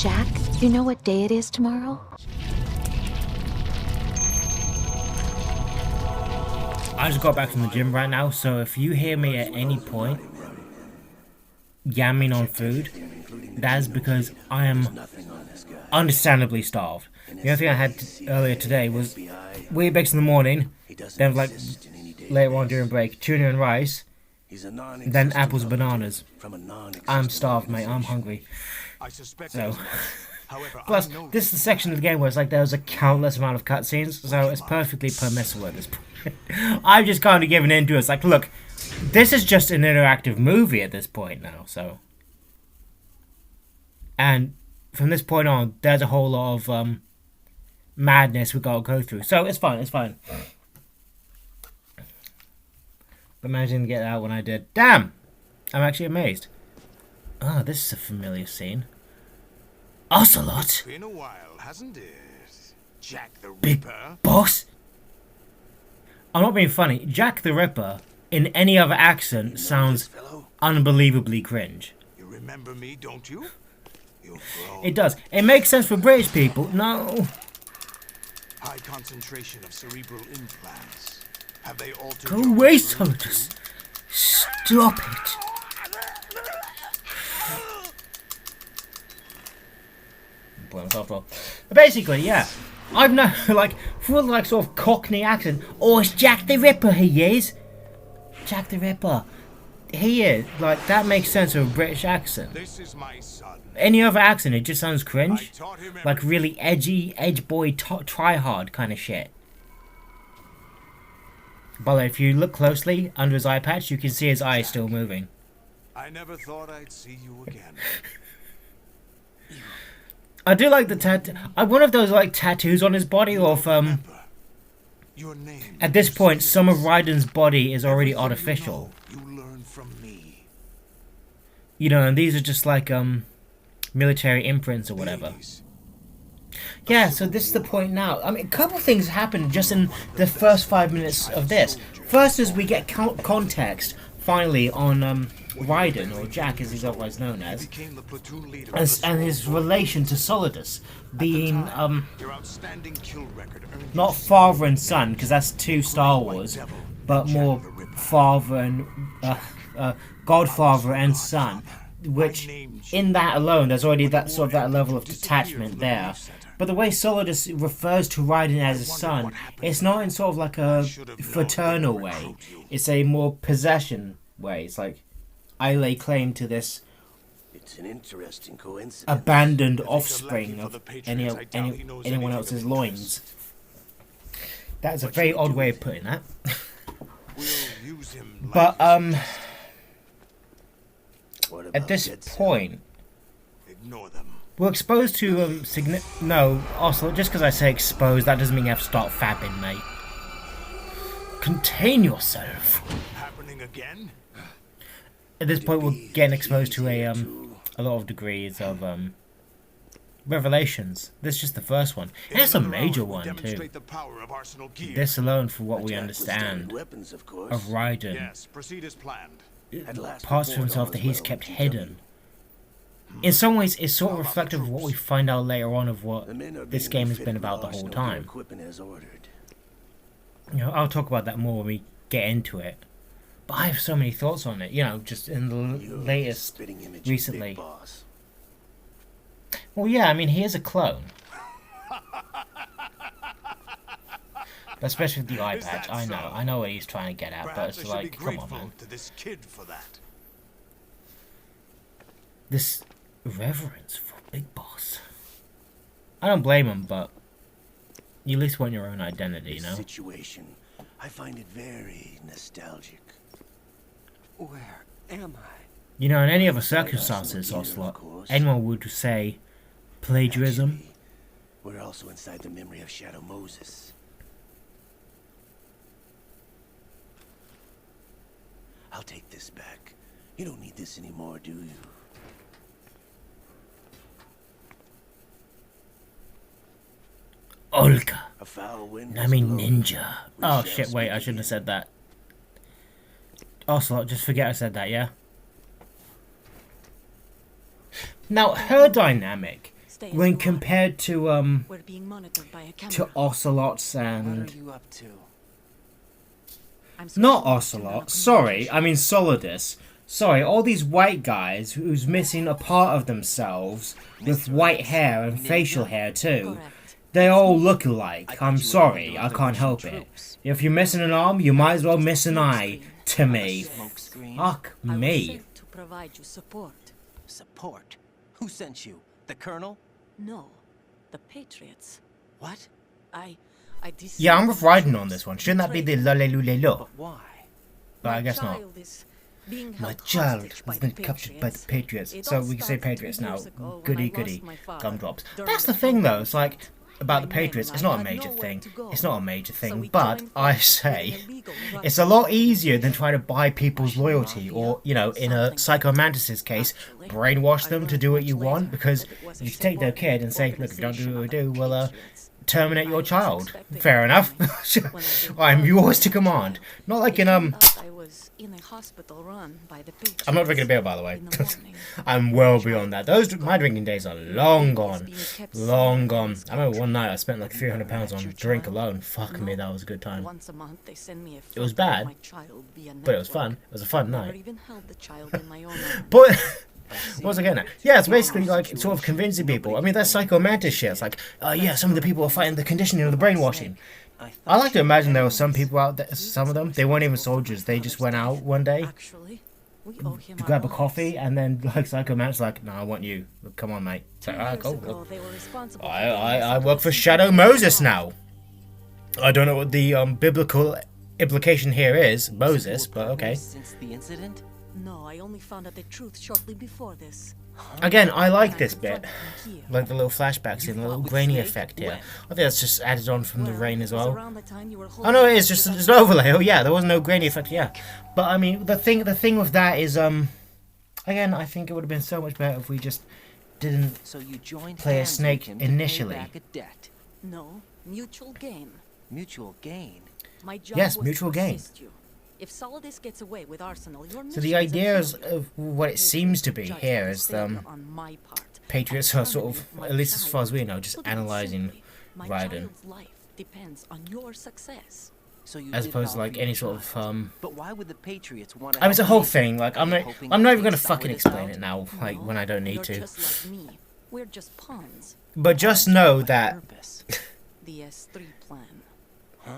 Jack, you know what day it is tomorrow? I just got back from the gym right now, so if you hear me at any point yamming on food, that is because I am understandably starved. The only thing I had earlier today was Weetabix in the morning, then like later on during break, tuna and rice, then apples and bananas. I'm starved, mate. I'm hungry. So, plus this is the section of the game where it's like there's a countless amount of cutscenes, so it's perfectly permissible at this point. I'm just kind of giving in to it. It's like, look, this is just an interactive movie at this point now, so. And from this point on, there's a whole lot of madness we gotta go through. So it's fine, it's fine. But managing to get out when I did. Damn! I'm actually amazed. Oh, this is a familiar scene. Ocelot! It's been a while, hasn't it? Jack the Big Ripper. boss? I'm not being funny. Jack the Ripper, in any other accent, sounds unbelievably cringe. You remember me, don't you? It does. It makes sense for British people. No. High concentration of cerebral implants. Have they altered Go your away, memory? soldiers. Stop it. But basically, yeah. I've no, like, full, like, sort of Cockney accent. Oh, it's Jack the Ripper, he is. Jack the Ripper. He is. Like, that makes sense with a British accent. This is my son. Any other accent, it just sounds I cringe. taught him Like, really edgy, edge boy, try hard kind of shit. But if you look closely under his eye patch, you can see his eye is still moving. I never thought I'd see you again. I do like the tattoo. One of those like tattoos on his body of Your name. At this point, some of Raiden's body is already artificial. You learn from me. You know, and these are just like military imprints or whatever. Ladies, Yeah, so this is the point now. I mean, a couple of things happen just in the first 5 minutes of this. First is we get context, finally, on Raiden, or Jack as he's otherwise known as, became the platoon leader of the and his relation to Solidus, being Your outstanding kill record earned not father and son, because that's too Star Wars, but more father and godfather and son, which in that alone, there's already that sort of that level of detachment there. But the way Solidus refers to Raiden as a son, it's not in sort of like a fraternal way. It's a more possession way. It's like, I lay claim to this It's an interesting coincidence. abandoned offspring of anyone else's loins. That's a very odd way of putting that. We'll use him like But What at about this Jet Set? point, ignore them. we're exposed to no. Also, just because I say exposed, that doesn't mean you have to start fapping, mate. Contain yourself. Happening again? At this point, we're getting exposed to a lot of degrees of revelations. This is just the first one, and it's a major one too. Demonstrate the power of Arsenal gear. This alone, for what we Attack with standard understand weapons, of course. of Raiden, Yes, proceed as planned. At last parts of report himself all that is he's well kept with hidden. GW. In some ways, it's sort of reflective of what we find out later on of what The men are this being game has been refitted about the with whole arsenal gear time. equipment as ordered. You know, I'll talk about that more when we get into it. But I have so many thoughts on it. You know, just in the You're latest, spitting image of recently. Big Boss. Well, yeah, I mean, he is a clone. But especially with the eye Is patch, that I so? know. I know what he's trying to get at, but Perhaps I it's should like, be come on, grateful man. to this kid for that. This reverence for Big Boss. I don't blame him, but you at least want your own identity, you This know? situation, I find it very nostalgic. Where am I? You know, in any other circumstances, Ocelot, anyone would say plagiarism. Actually, we're also inside the memory of Shadow Moses. I'll take this back. You don't need this anymore, do you? Olga. A foul wind I mean is blowing. ninja. We Oh shall shit, wait, I speak shouldn't have again. said that. Ocelot, just forget I said that, yeah? Now, her dynamic Stay as when you are. compared to We're being monitored by a camera. to ocelots What are and you up to? I'm not switching ocelot. to Sorry, I mean Solidus. Sorry, all these white guys who's missing a part of themselves with white hair and facial hair too. Correct. They all look alike. I'm sorry, I can't help it. If you're missing an arm, you might as well miss an eye. To me, Smoke screen? fuck I was me. sent to provide you support. Support? Who sent you? The Colonel? No, the Patriots. What? I deceived Yeah, I'm my riding on troops, this one. Shouldn't that be the betrayed them. lolelulelo? But why? But I My guess not. child is being My held child hostage by has the been captured by the Patriots. Patriots. It So all we can say started 2 Patriots now. years ago when Goody I goody. lost my father Gumdrops. during That's the the thing though. Cold It's like about the My men Patriots. and It's I not a had major nowhere thing. to go. It's not a major So thing. we But joined I forces with an say illegal it's a lot easier than trying to buy people's loyalty, or in a psychomantis's case, brainwash them to do what you want. Because you take their kid and say, look, if you don't do what we do, we'll terminate your child. Fair enough. I'm yours to command. Not like in I was in a hospital run by the Patriots. I'm not drinking a beer, by the way. in the morning. I'm well beyond that. My drinking days are long gone. Long gone. I remember one night I spent like £300 on drink alone. Fuck me, that was a good time. Once a month they send me a It was photo of bad, my child via but it was network. fun. It was a fun Never night. even held the child in my own arms. But what was I getting at? Yeah, it's basically like sort of convincing people. I mean, that's psychomantic shit. It's like, oh yeah, some of the people are fighting the conditioning of the brainwashing. I like to imagine there were some people out there, some of them, they weren't even soldiers. They just went out one day Actually, we owe him to our grab a lives. coffee, and then like psychomantic's like, no, I want you. Come on, mate. It's like, 2 ah, years cool. ago, they were responsible for I getting work us for into Shadow the Moses war. now. I don't know what the biblical implication here is, Moses, but okay. Since the incident? No, I only found out the truth shortly before this. Again, I like When I this bit. confronted him here. Like the little flashbacks and the little fought with grainy Snake? effect here. When? I think that's just added on from the Well, rain as it was well. around the time you were Oh no, it is just holding it's an overlay. Oh yeah, there was no grainy effect. Yeah, but I mean the thing with that is again I think it would have been so much better if we just didn't. So you joined Play a hands with snake him to initially. pay back a debt. No, mutual gain. Mutual gain. My job Yes, was mutual to gain. assist you. If Solidus gets away with Arsenal, your So the mission is a idea is failure. of what it seems to be Judgment here is is failure on my part. Patriots are sort of, Terminate my at least as child. far as we know, just Put it analysing simply, my Raiden. child's life depends on your success. So you as did opposed it to all like for your any sort of child. But why would the Patriots want to I mean, it's a help whole you? thing. Like I'm Are not you hoping I'm not to even gonna take fucking Solidus explain out? it now. Like No, when I don't need you're to. just like me. We're just pawns. But just know What that. purpose? The S3 plan. Huh?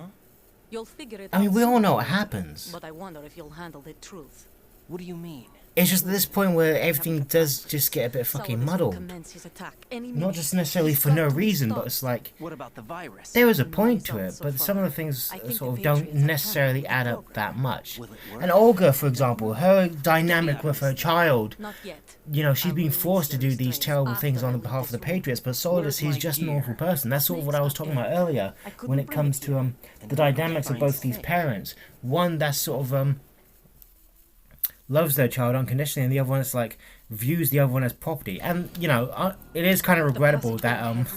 You'll figure it I mean, out we all soon, know what happens. But I wonder if you'll handle the truth. What do you mean? It's just at this point where everything does just get a bit fucking Solidus will muddled. commence his attack any Not minute. just necessarily He's for got no to be reason, but stopped. it's like What about the virus? there is a No point to it, results so but some of far. the things I think sort of the don't Patriots are necessarily planning add the up that program. much. Will it work? And Olga, for example, her dynamic with her child, Not yet. you know, she's I'll being release forced to the do these restraints terrible after things I on leave behalf of the this room. Patriots, but Solidus, Where's he's my just an gear? awful person. That's sort of what I was talking about earlier I couldn't when it bring comes it to here. the dynamics of find both these Snake. parents. One that's sort of loves their child unconditionally, and the other one is like views the other one as property. And you know, it is kind of regrettable that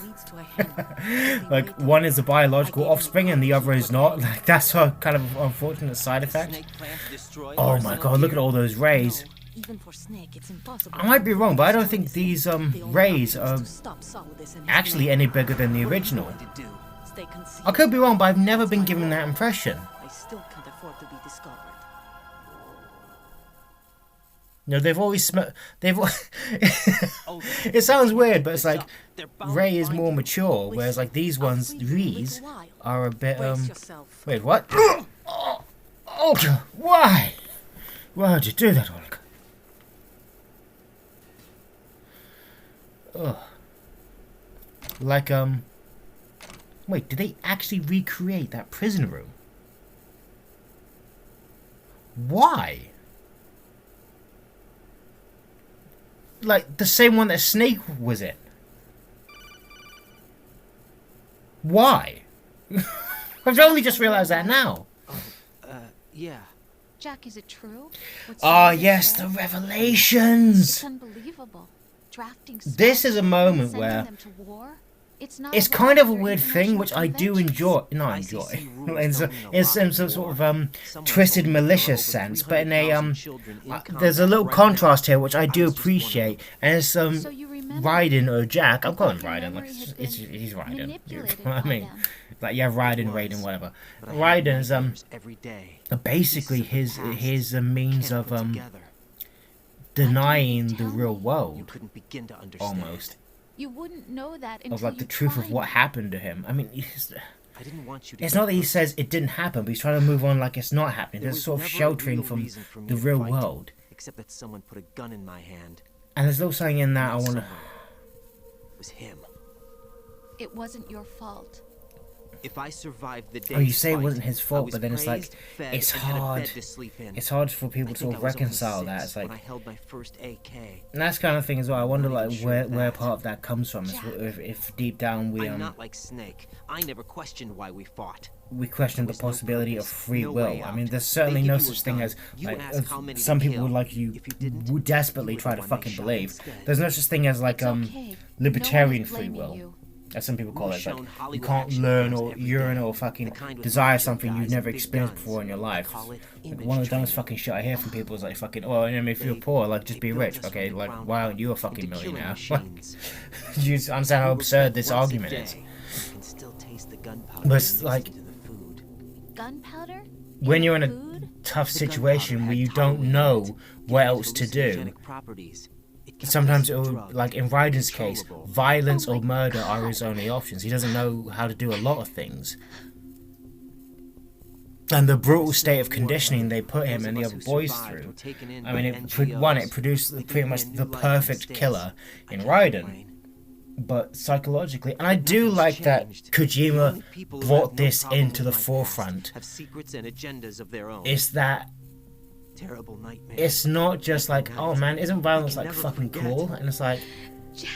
like one is a biological offspring and the other is not. Like that's a kind of unfortunate side effect. Snake plan to destroy Oh my Arsenal god, look at gear? all those rays. Even for Snake, it's impossible. I might be wrong, but I don't to think destroy these the only rays option is are to stop Solidus and his actually men. any bigger than the What are you original. going to do? Stay concealed. I could be wrong, but I've never been given that impression. I still can't afford to be discovered. No, they've always they've. Oh, It sounds weird, but it's it's like up. They're bound Ray to is find more you. mature, whereas like these I'll ones, see you in a little Rees, while. are a bit Brace yourself. Wait, what? Olga, why? Why would you do that, Olga? Ugh. Like Wait, did they actually recreate that prison room? Why? Like the same one that Snake was in. Why? I've only just realized that now. Yeah. Jack, is it true? What Ah, Solidus yes, said? the revelations. It's unbelievable. Drafting This is a spies moment and sending where them to war? It's not it's allowed kind of a under weird thing, which I do international enjoy. Not ICC enjoy. rules In, don't mean a in lot some in sort war. of Someone twisted, told me there are malicious over sense, but in a 300,000 children in there's a little combat right contrast now. here which I do I was just appreciate, and it's So you remember remember? Raiden or Jack, I'm calling him Your Raiden, memory had he's been Raiden. You know manipulated what I by mean? them. Like, yeah, Raiden, Raiden, whatever. Raiden's, every day. basically his means of, denying the real world, Couldn't begin to understand. almost. You wouldn't know that until Of, like, you the truth of tried what it. happened to him. I mean, I didn't want you to it's get not that he hurt. says it didn't happen, but he's trying to move on like it's not happening. There There's was sort of never a sheltering real from reason for me the to real fight, world. except that someone put a gun in my hand. And there's a little something in that I want to... Someone was him. It wasn't your fault. If I survived the day, Oh, you say it wasn't his fault, but then it's like, it's hard. It's hard for people to sort of reconcile that. It's like, when I held my first AK. and that's kind of thing as well. I wonder, Not like, even sure where of where that. part of that comes from. If deep down we I'm not like Snake. I never questioned why we fought. we question the There was no possibility of purpose, free no will. way I mean, out. there's certainly They no give you a such thing gun. as, You like, ask how many to some people kill. would like you If you didn't, would desperately you were try the to one they fucking shot believe. instead. There's no such thing as like It's okay. libertarian No one is free blaming will. you. As some people call it, it's like shown you Hollywood can't action learn films or every yearn day. or fucking The kind with desire macho something you've guys never and big experienced guns. before in your They life. call it Like, image one of the dumbest training. fucking shit I hear from people is like fucking, oh, I mean, if you're They- poor, like just they be built rich. us from Okay, the like ground why up aren't you a fucking into killing millionaire? machines. You understand how We were absurd fed this once a argument is. day. You can still taste the gunpowder But it's mixed like- into the food. Gunpowder? When you're in a Food? tough The situation gunpowder where had you don't toluene in know it, what giving it else to do, hallucinogenic properties. It kept sometimes us it'll, drugged, like in Raiden's case, controllable. violence Oh or my murder are God. his only options. He doesn't know how to do a lot of things. And the brutal state of conditioning they put him and the other boys through, I mean, it produced pretty much the perfect killer in Raiden. But psychologically, and I do like that Kojima brought this into the forefront. Have secrets and agendas of their own. It's that Terrible nightmare. it's not just like, oh man, isn't violence like fucking cool? And it's like, Jack.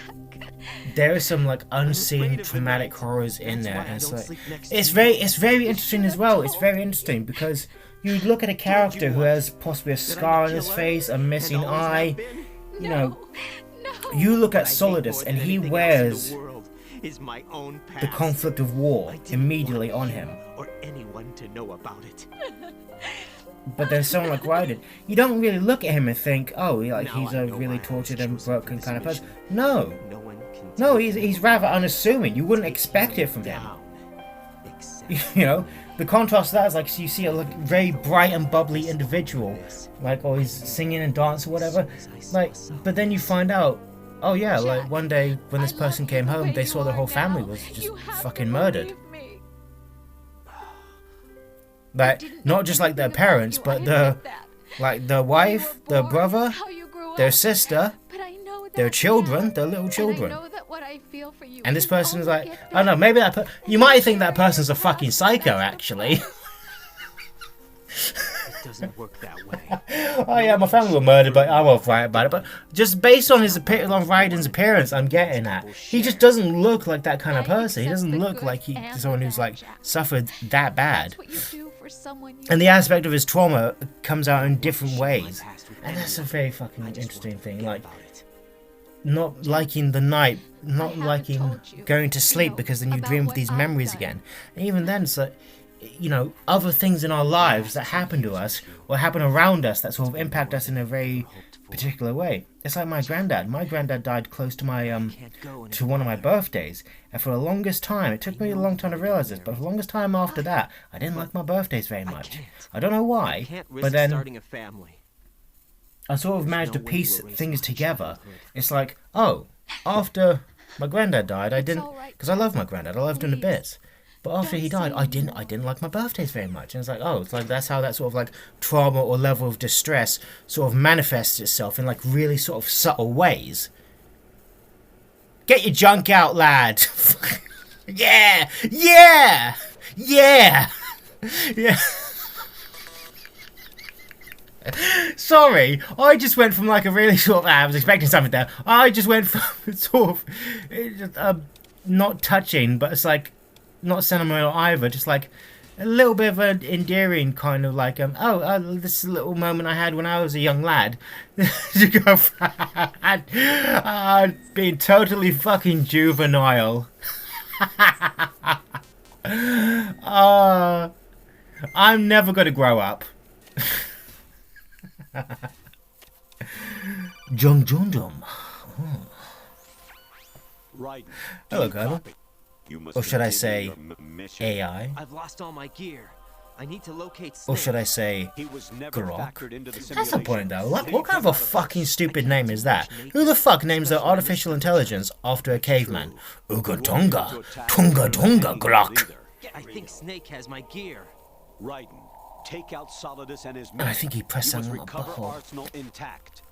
there is some like unseen traumatic horrors in there, and it's like, it's very interesting as well. It's very interesting because you look at a character who has possibly a scar on his face, a missing eye. You know, No. you look at Solidus and he wears the the conflict of war immediately on him. or anyone to know about it. But there's someone like Raiden, you don't really look at him and think, oh, like Now he's I a know really why I tortured was and chosen for broken this kind of person. mission. No, No one can no, take he's me rather unassuming. You wouldn't expect it from him. down, except You know, the contrast to that is like, you see a like, very bright and bubbly individual, like, oh, he's singing and dancing or whatever, like, but then you find out, oh yeah, like one day when this I person love you came the home, way they you saw their are whole family now. was just You have to fucking murdered. believe me. Like, Didn't not know just like their anything about parents, you, I but the admit that. like the How you wife, were the born, brother, how you grew their up. sister, But I know their that children, now. their little children. And I know that what I feel for you And this can person is only like, get I don't know, better. maybe you might think that Sharing person's a the fucking past, psycho, that's the actually. it doesn't work that way. Oh yeah, my family were murdered, but I'm alright about it. But just based on his on Raiden's appearance, I'm getting at. He just doesn't look like that kind of I person. He accept doesn't the look good like and someone the who's bad, like Jack. suffered that bad. That's what you do for someone you And the aspect of his trauma comes out in different Share my ways, past with and that's a anyone. very fucking I just interesting want to thing. forget Like, about it. not liking the night, not haven't liking told you, going to you sleep know, because then you about dream of what these I've memories done. again. And even then, so you know, other things in our lives that happen to us or happen around us that sort of impact us in a very particular way. It's like my granddad. My granddad died close to my Can't go any to one of my farther. birthdays, and for the longest time, it took me a long time to realize this, but for the longest time after that, I didn't like my birthdays very much. can't. I don't know why, Can't risk but then starting a family. I sort of There's managed to no way piece to erase things my together. childhood. It's like, oh, after my granddad died, I didn't, all right, because I love my granddad, I loved him to please. bits. But after he Don't died, say I didn't like my birthdays very much. And it's like, oh, it's like that's how that sort of like trauma or level of distress sort of manifests itself in like really sort of subtle ways. Get your junk out, lad. Yeah, yeah, yeah, yeah. Sorry, I just went from like a really sort of, I was expecting something there. I just went from sort of not touching, but it's like not sentimental either, just like a little bit of an endearing kind of like this is a little moment I had when I was a young lad. To go being totally fucking juvenile. I'm never gonna grow up. Jung Jung Jung. Right. Hello, Colonel. Or should I say AI? I've lost all my gear. I need to locate Or Snake. should I say He was never Grok? factored into the That's the point, though. Like, Snake what kind of a fucking stupid name is that? Who the fuck names their artificial intelligence after a caveman? Uga Tonga, Tunga Tunga Grok. I think Snake has my gear. Raiden, take out Solidus and his And men. I think he pressed You must something on the recover butthole. Arsenal intact.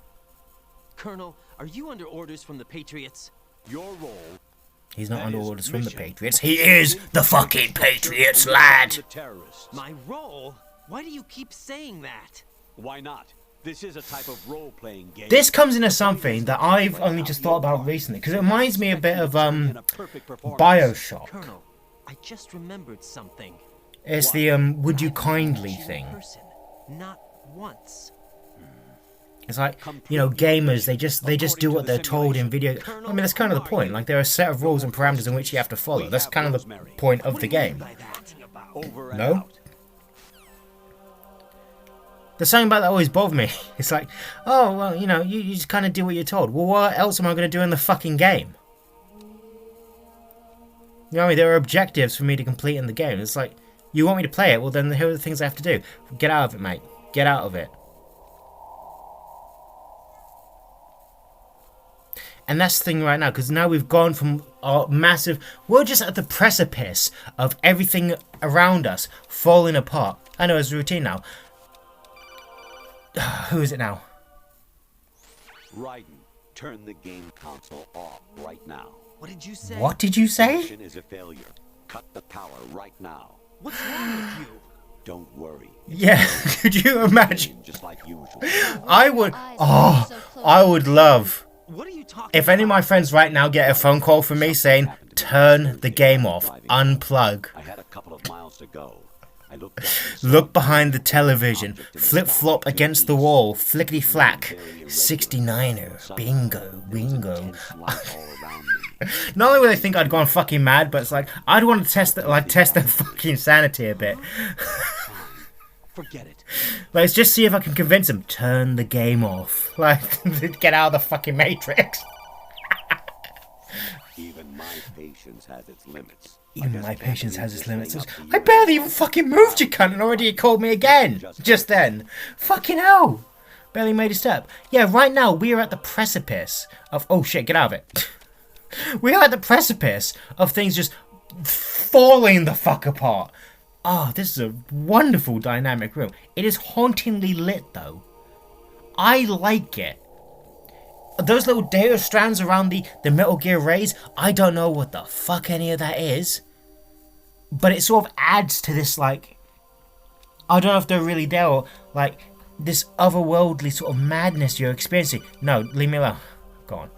Colonel, are you under orders from the Patriots? Your role. He's not that under is orders from the mission. Patriots. He is the fucking Patriots, lad. The terrorists. My role? Why do you keep saying that? Why not? This is a type of role-playing game. This comes into something that I've only just thought about recently, because it reminds me a bit of In a perfect performance. Bioshock. Colonel, I just remembered something. It's the would you kindly thing. Person, not once. It's like, you know, gamers, they just do what they're told in video. I mean, that's kind of the point. Like, there are a set of rules and parameters in which you have to follow. That's kind of the point of the game. By that. Over and No? out. There's something about that always bothered me. It's like, oh, well, you know, you just kind of do what you're told. Well, what else am I going to do in the fucking game? You know what I mean? There are objectives for me to complete in the game. It's like, you want me to play it? Well, then here are the things I have to do. Get out of it, mate. Get out of it. And that's the thing right now, because now we've gone from our massive... We're just at the precipice of everything around us falling apart. I know it's routine now. Who is it now? Raiden, turn the game console off right now. What did you say? What did you say? Mission is a failure. Cut the power right now. What's wrong with you? Don't worry. Yeah, could you imagine? Just like usual. I would... Oh, I would love... What are you talking If any of my friends right now get a phone call from me saying, turn the game off, unplug, I had a couple of miles to go. I looked down and saw look behind the television, flip-flop against the wall, flickety-flack, 69er, bingo, bingo. intense light all around me. Not only would they think I'd gone fucking mad, but it's like, I'd want to test their fucking sanity a bit. Forget it. Let's just see if I can convince them, turn the game off. Like, get out of the fucking Matrix. Even my patience has its limits. Even my patience has its limits. I barely even fucking moved, you cunt, and already you called me again. Just then. Fucking hell. Barely made a step. Yeah, right now we are at the precipice of... Oh shit, get out of it. We are at the precipice of things just falling the fuck apart. Oh, this is a wonderful dynamic room. It is hauntingly lit, though. I like it. Those little data strands around the Metal Gear rays, I don't know what the fuck any of that is. But it sort of adds to this, like... I don't know if they're really there, or, like, this otherworldly sort of madness you're experiencing. No, leave me alone. Go on.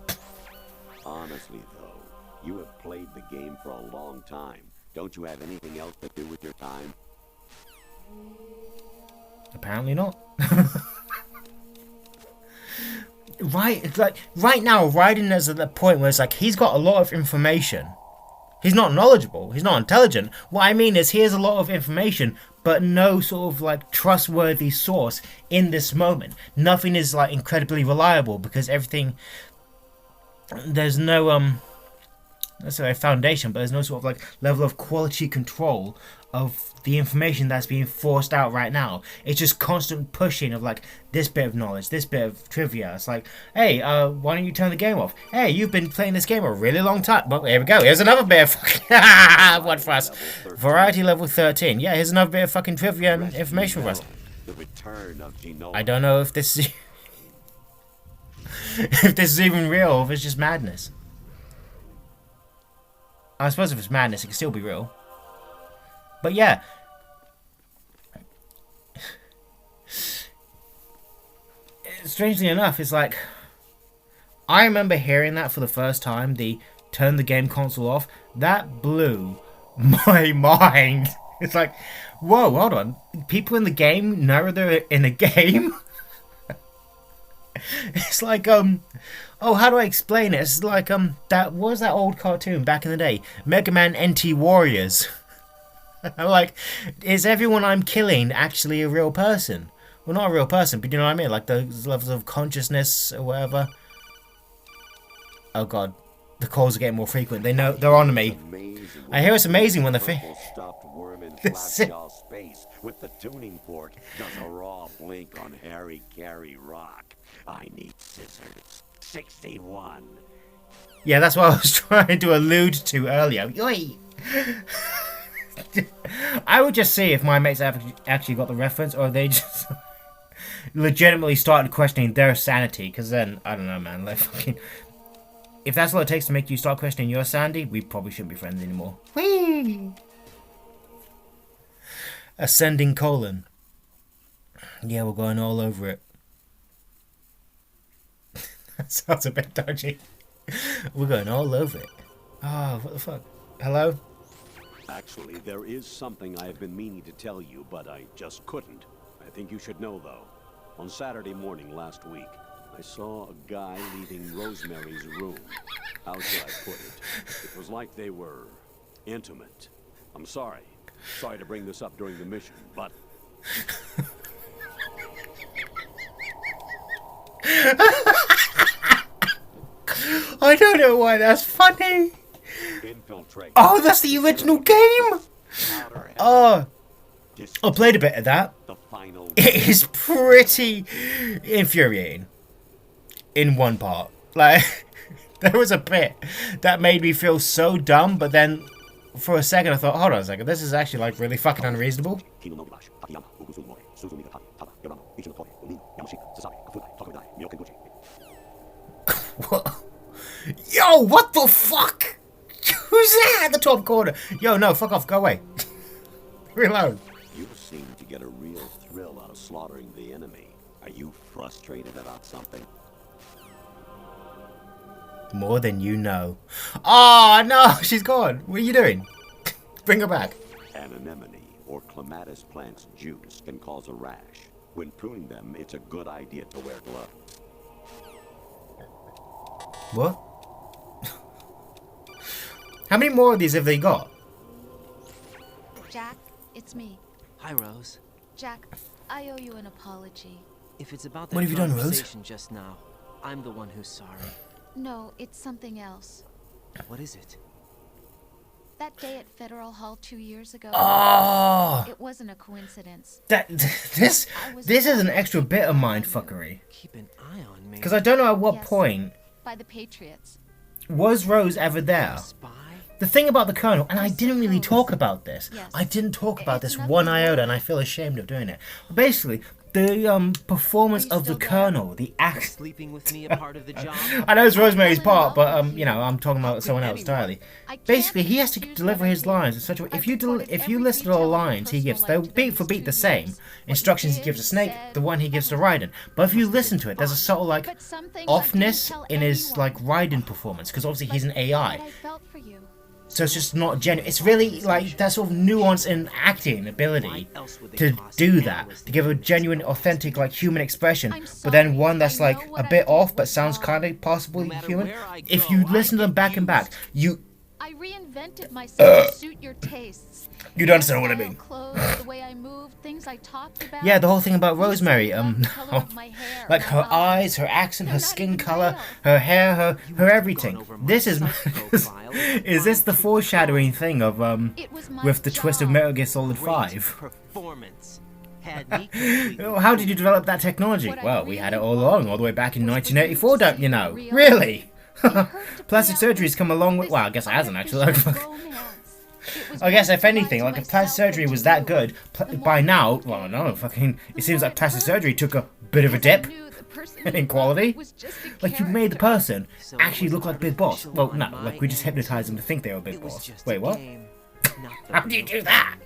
Honestly, though, you have played the game for a long time. Don't you have anything else to do with your time? Apparently not. Right, it's like, right now, Raiden is at the point where it's like, he's got a lot of information. He's not knowledgeable, he's not intelligent. What I mean is, he has a lot of information, but no sort of, like, trustworthy source in this moment. Nothing is, like, incredibly reliable, because everything... There's no, let's say a foundation, but there's no sort of, like, level of quality control of the information that's being forced out right now. It's just constant pushing of, like, this bit of knowledge, this bit of trivia. It's like, hey, why don't you turn the game off? Hey, you've been playing this game a really long time. Well, here we go. Here's another bit of fucking... What for us? Variety level 13. Yeah, here's another bit of fucking trivia and information for us. The return of Genoa. I don't know if this is... if this is even real, or if it's just madness. I suppose if it's madness, it can still be real. But yeah. Strangely enough, it's like... I remember hearing that for the first time, the turn the game console off. That blew my mind. It's like, whoa, hold on. People in the game know they're in a game? It's like, oh, how do I explain it? It's like, what was that old cartoon back in the day? Mega Man NT Warriors. I'm like, is everyone I'm killing actually a real person? Well, not a real person, but you know what I mean? Like those levels of consciousness or whatever. Oh god. the calls are getting more frequent. They know they're on me. I hear it's amazing when the stopped worm in This is- Flapjaw space with the tuning fork does a raw blink on Harry Carry Rock. I need scissors. 61. Yeah, that's what I was trying to allude to earlier. Oi! I would just see if my mates actually got the reference, or they just legitimately started questioning their sanity. Because then, I don't know, man. Like, fucking, if that's all it takes to make you start questioning your sanity, we probably shouldn't be friends anymore. Whee! Ascending colon. Yeah, we're going all over it. That sounds a bit dodgy. We're going all over it. Oh, what the fuck? Hello? Actually, there is something I've been meaning to tell you, but I just couldn't. I think you should know, though. On Saturday morning last week, I saw a guy leaving Rosemary's room. How should I put it? It was like they were intimate. I'm sorry. Sorry to bring this up during the mission, but... I don't know why that's funny. Infiltrate. Oh, that's the original game? Oh, I played a bit of that. The final... It is pretty infuriating. In one part. Like, there was a bit that made me feel so dumb, but then for a second I thought, hold on a second, this is actually like really fucking unreasonable. What? Yo, what the fuck? Who's that at the top corner? Yo, no, fuck off, go away. Reload. You seem to get a real thrill out of slaughtering the enemy. Are you frustrated about something? More than you know. Oh, no, she's gone. What are you doing? Bring her back. An anemone or clematis plant's juice can cause a rash. When pruning them, it's a good idea to wear gloves. What? How many more of these have they got? Jack, it's me. Hi, Rose. Jack, I owe you an apology. If it's about that What have you done, Rose? conversation just now, I'm the one who's sorry. No, it's something else. What is it? That day at Federal Hall 2 years ago. Oh, It wasn't a coincidence. this is an extra bit of mindfuckery. Keep an eye on me. Because I don't know at what Yes. point By the Patriots. was Rose ever there. Spy? The thing about the Colonel, and I didn't really talk about this. Yes. I didn't talk about It's this nothing one more iota, than- and I feel ashamed of doing it. Basically, the performance Are you of the still there? Colonel, the act. Sleeping with me a part of the job? I know it's Rosemary's I'm in part, love but with you know, I'm talking about someone else entirely. I can't Basically, he has to choose deliver what I his do. lines in such a way. I've If you recorded every listen to detail the of my lines he personal gives, they're life to beat for these beat the 2 same. years. What Instructions he did, gives to Snake, said, the one he gives to everything. Raiden. But if you listen to it, there's a subtle like But some things I didn't offness tell in his anyone. like Raiden performance, because obviously he's an But AI. I felt for you. So it's just not genuine. It's really like that sort of nuance in acting ability Why else would they to toss do an that, analyst to give a into genuine, this authentic, like human expression, I'm but then sorry. one that's I know like what a I bit did off, but was sounds wrong. kind of possibly No matter human. where I If go, you I listen to them get back and back, used. I reinvented myself to suit your tastes. you don't understand what I Style, mean. Clothes, the way I moved, things I talked about. Yeah, the whole thing about You Rosemary, still love the color of my hair, like my her eyes, her accent, her They're not skin even color, real. her hair, her You must have everything. gone over my This is psych profile and is this the find foreshadowing thing of It was my with the twist of job. Metal Gear Solid great 5? performance. Had me completely How did you develop that technology? What I Well, we had it really all along, all the way back in was for 1984, you to don't see you know? real Really? It hurt to Plastic play out surgery's come a long way. this Well, I guess it hasn't actually. artificial romance. It was I guess both if to lie anything, to like if myself plastic surgery and was to that you. good, The more by I now, looked well, at no, you, fucking, the it seems more like it plastic hurt. surgery took a bit of a Because I dip knew the person in you quality. loved was just a Like you made the character. person So it actually was look like Big Boss. artificial Well, no, on my like we just end. hypnotized them to think they were Big It was Boss. just Wait, a what? game, not the How do you real do that?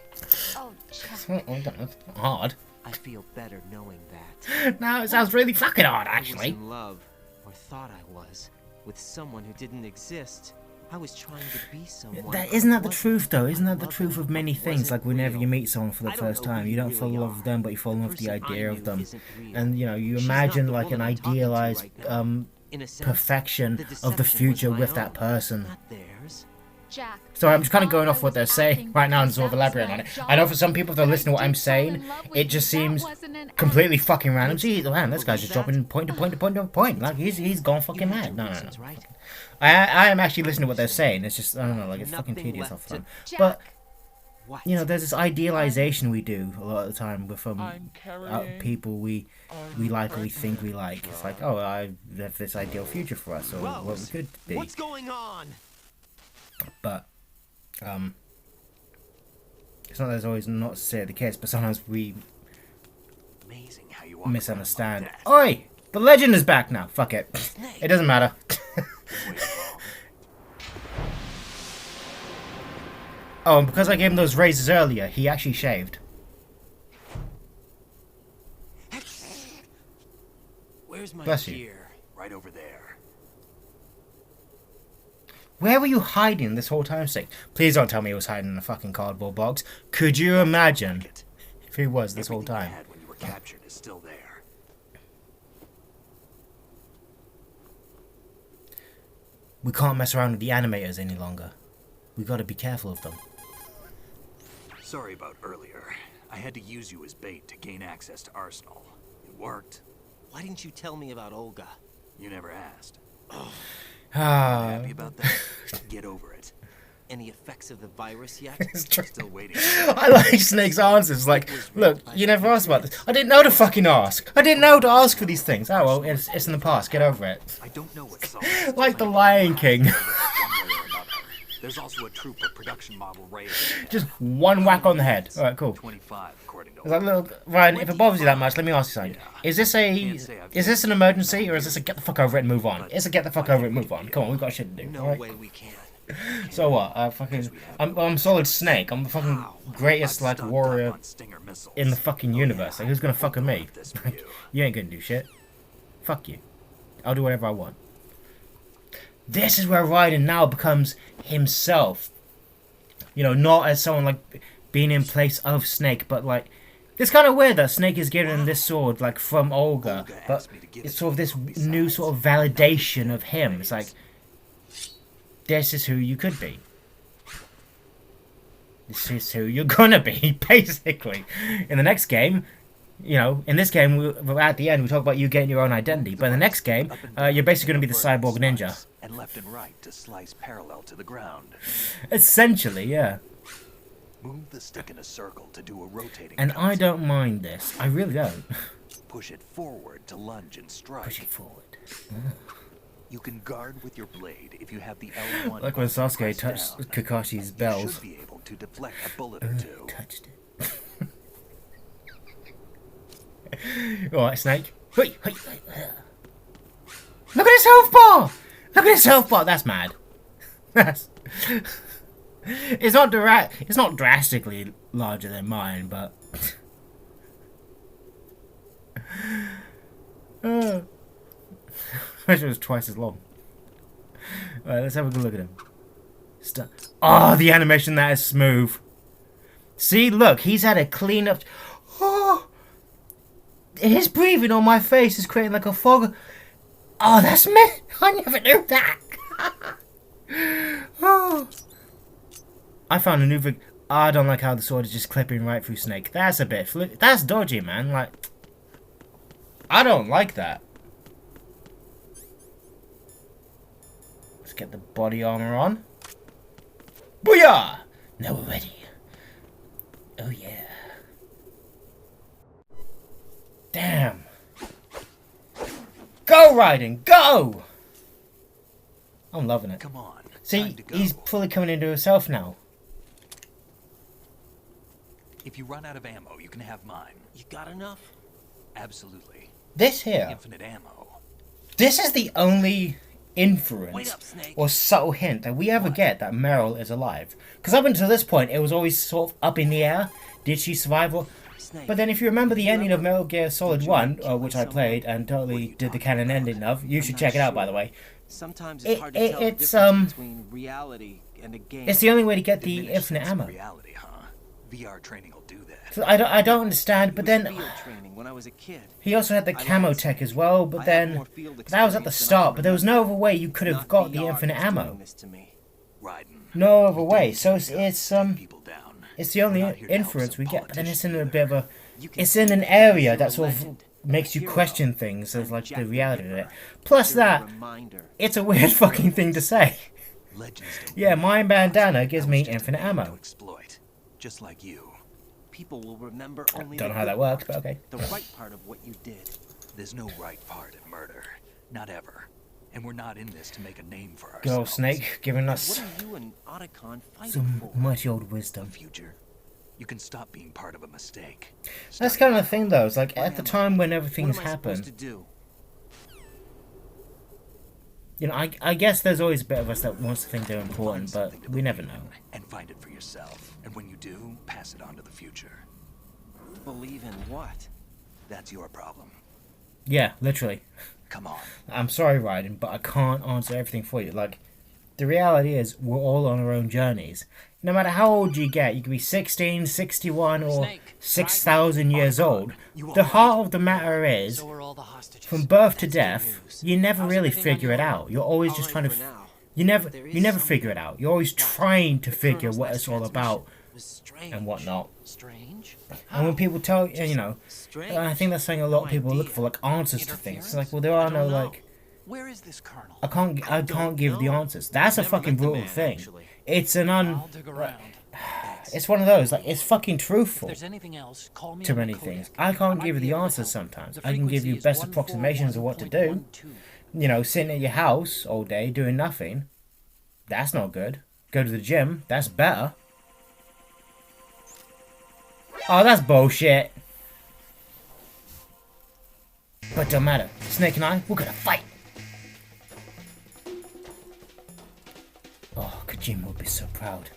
Oh, Jack. Oh, that's hard. I feel better knowing that. No, it sounds really fucking hard, I was actually. in love, or thought I was, with someone who didn't exist. I was trying to be someone. Isn't that the I truth, wasn't. though? Isn't I that the loved truth them, of many but things? wasn't Like whenever you real. meet someone for the I don't first know who time, you you don't fall in really love with are. them, but you fall in The love with the person I idea of knew them. isn't real. And you know, you She's not imagine the like an woman I'm talking to idealized right now. In a sense, perfection the of the deception was future my with that own, person. not theirs. Jack, So I'm just kind of I going thought off I what they're was saying acting right now and because sort of that was elaborating my on it. job, I know for some people that but I listen to what I'm did fall in saying, love with it you. just That seems wasn't an completely act. fucking random. See, man, this guy's just dropping point to point to point to point. Like, he's gone fucking mad. No, no, no. Reasons, right? I am actually listening to what they're saying. It's just, I don't know, like, it's fucking Nothing tedious left off fun. Jack, But, What? you know, there's this idealization we do a lot of the time with I'm carrying people we like or we think we like. It's like, oh, I have this ideal future for us, or what we Rose, could be. what's going on? But, it's not that it's always not necessarily the case, but sometimes we Amazing how you walk misunderstand. around like that. Oi! The legend is back now. Fuck it. It doesn't matter. Oh, and because I gave him those razors earlier, he actually shaved. Where's my Bless you. gear? Right over there. Where were you hiding this whole time, Stick? Please don't tell me he was hiding in a fucking cardboard box. Could you imagine if he was this whole Everything you time? had when you were captured is still there. We can't mess around with the animators any longer. We gotta be careful of them. Sorry about earlier. I had to use you as bait to gain access to Arsenal. It worked. Why didn't you tell me about Olga? You never asked. Ah, Happy about that? Get over it. Any effects of the virus yet? it's true. Still waiting. I like Snake's answers. Like, look, you never asked about this. I didn't know to fucking ask. I didn't know to ask for these things. Oh well, it's in the past. Get over it. I don't know what song. Like the Lion King. There's also a trooper production model Ray. Just one whack on the head. All right, cool. 25 according to. It's like, look, Ryan, if it bothers you that much, let me ask you something. Is this an emergency, or is this a get the fuck over it and move on? It's a get the fuck over it and move on. Come on, we've got shit to do. No Alright? way we can. So what? I'm Solid Snake. I'm the fucking greatest like warrior in the fucking universe. Like, who's gonna fuck with me? You ain't gonna do shit. Fuck you. I'll do whatever I want. This is where Raiden now becomes himself. You know, not as someone like being in place of Snake, but like it's kind of weird that Snake is given this sword like from Olga, but it's sort of this new sort of validation of him. It's like this is who you could be. This is who you're gonna be, basically. In the next game, you know, in this game, at the end, we talk about you getting your own identity. But in the next game, you're basically going to be the cyborg ninja. And left and right to slice parallel to the ground. Essentially, yeah. Move the stick in a circle to do a rotating. And I don't mind this. I really don't. Push it forward to lunge and strike. Push it forward. You can guard with your blade if you have the L1. Like when Sasuke pressed touched down. Kakashi's You bells. should be able to deflect a bullet or two. Touched it. Alright, Snake. Look at his health bar! Look at his health bar! That's mad. That's... It's not drastically larger than mine, but... I wish it was twice as long. Alright, let's have a good look at him. Oh, the animation, that is smooth. See, look, he's had a clean up... Oh! His breathing on my face is creating like a fog. Oh, that's me! I never knew that! Oh. I found a new thing. I don't like how the sword is just clipping right through Snake. That's a bit that's dodgy, man. Like, I don't like that. Let's get the body armor on. Booyah! Now we're ready. Oh yeah. Damn. Go, Raiden, go! I'm loving it. Come on. See, time to go. he's fully coming into himself now. If you run out of ammo, you can have mine. You got enough? Absolutely. This here, Infinite ammo. this is the only Wait inference up, Snake. or subtle hint that we ever get that Meryl is alive. Because up until this point, it was always sort of up in the air. Did she survive? Or... Snake. But then if you remember the ending of Metal Gear Solid 1, which I played and totally did the canon ending of, you should check it out, by the way. Sometimes it's hard to tell it's, the difference between reality and a game. It's the only way to get the Diminished infinite sense of ammo. reality, huh? VR training will do that. So I don't understand, but then Field training when I was a kid. he also had the I camo liked tech as well, but I had then more field but that was at the experience than I start, can but there was no other way you could have Not got the VR infinite was doing ammo. this to me. Raiden. no other way. So it's People down. it's the only We're not here to help inference some we get. But then it's in a politician bit of a, You can it's in see an that area you're that a sort of legend, makes you hero. question things as I'm like Jack the the reality of it. Ripper. Plus You're a that, reminder. it's a weird fucking thing to say. Legends don't Yeah, need my bandana gives that me was just a infinite name to ammo. exploit, just like you. People will remember only Don't the know how that good works, part, but okay. the right part of what you did. There's no right part in murder. Not ever. And we're not in this to make a name for ourselves. Good old Snake giving What us are you and Otacon fighting some for? mighty old The wisdom. future. You can stop being part of a mistake. That's Start kind of now. the thing though, it's like What at the am I? time when What everything's am I supposed to happened, do? you know, I guess there's always a bit of us that wants to think they're important, Find but something to we never believe know. in And find it for yourself. And when you do, pass it on to the future. Believe in what? That's your problem. Yeah, literally. Come on. I'm sorry, Raiden, but I can't answer everything for you. Like, the reality is, we're all on our own journeys. No matter how old you get, you could be 16, 61, or Snake, 6,000 years old. You The all heart of the matter is, So are all the hostages. from birth to That's good death, news. you never How's really everything on figure your it end? out. You're always All just right trying to... for now. You never There is figure something. it out. You're always trying to The figure Colonel's what last it's all transmission about was strange. and whatnot. Strange. And when people tell you know, Strange. I think that's something a lot of No people look idea. for, like answers to things. It's like, Interference? well, there are I no don't know. like, Where is this colonel? I can't don't give the know. answers. That's a Never fucking met the brutal man, thing. actually. It's an I'll dig around. it's one of those like it's fucking If truthful there's anything else, call me to on the many codec. things. I can't might give you be the able to answers help. sometimes. The I can give you frequency is best approximations of what to do. 141.12. You know, sitting at your house all day doing nothing. That's not good. Go to the gym. That's better. Oh, that's bullshit. But don't matter. Snake and I, we're gonna fight. Oh, Kojima would be so proud.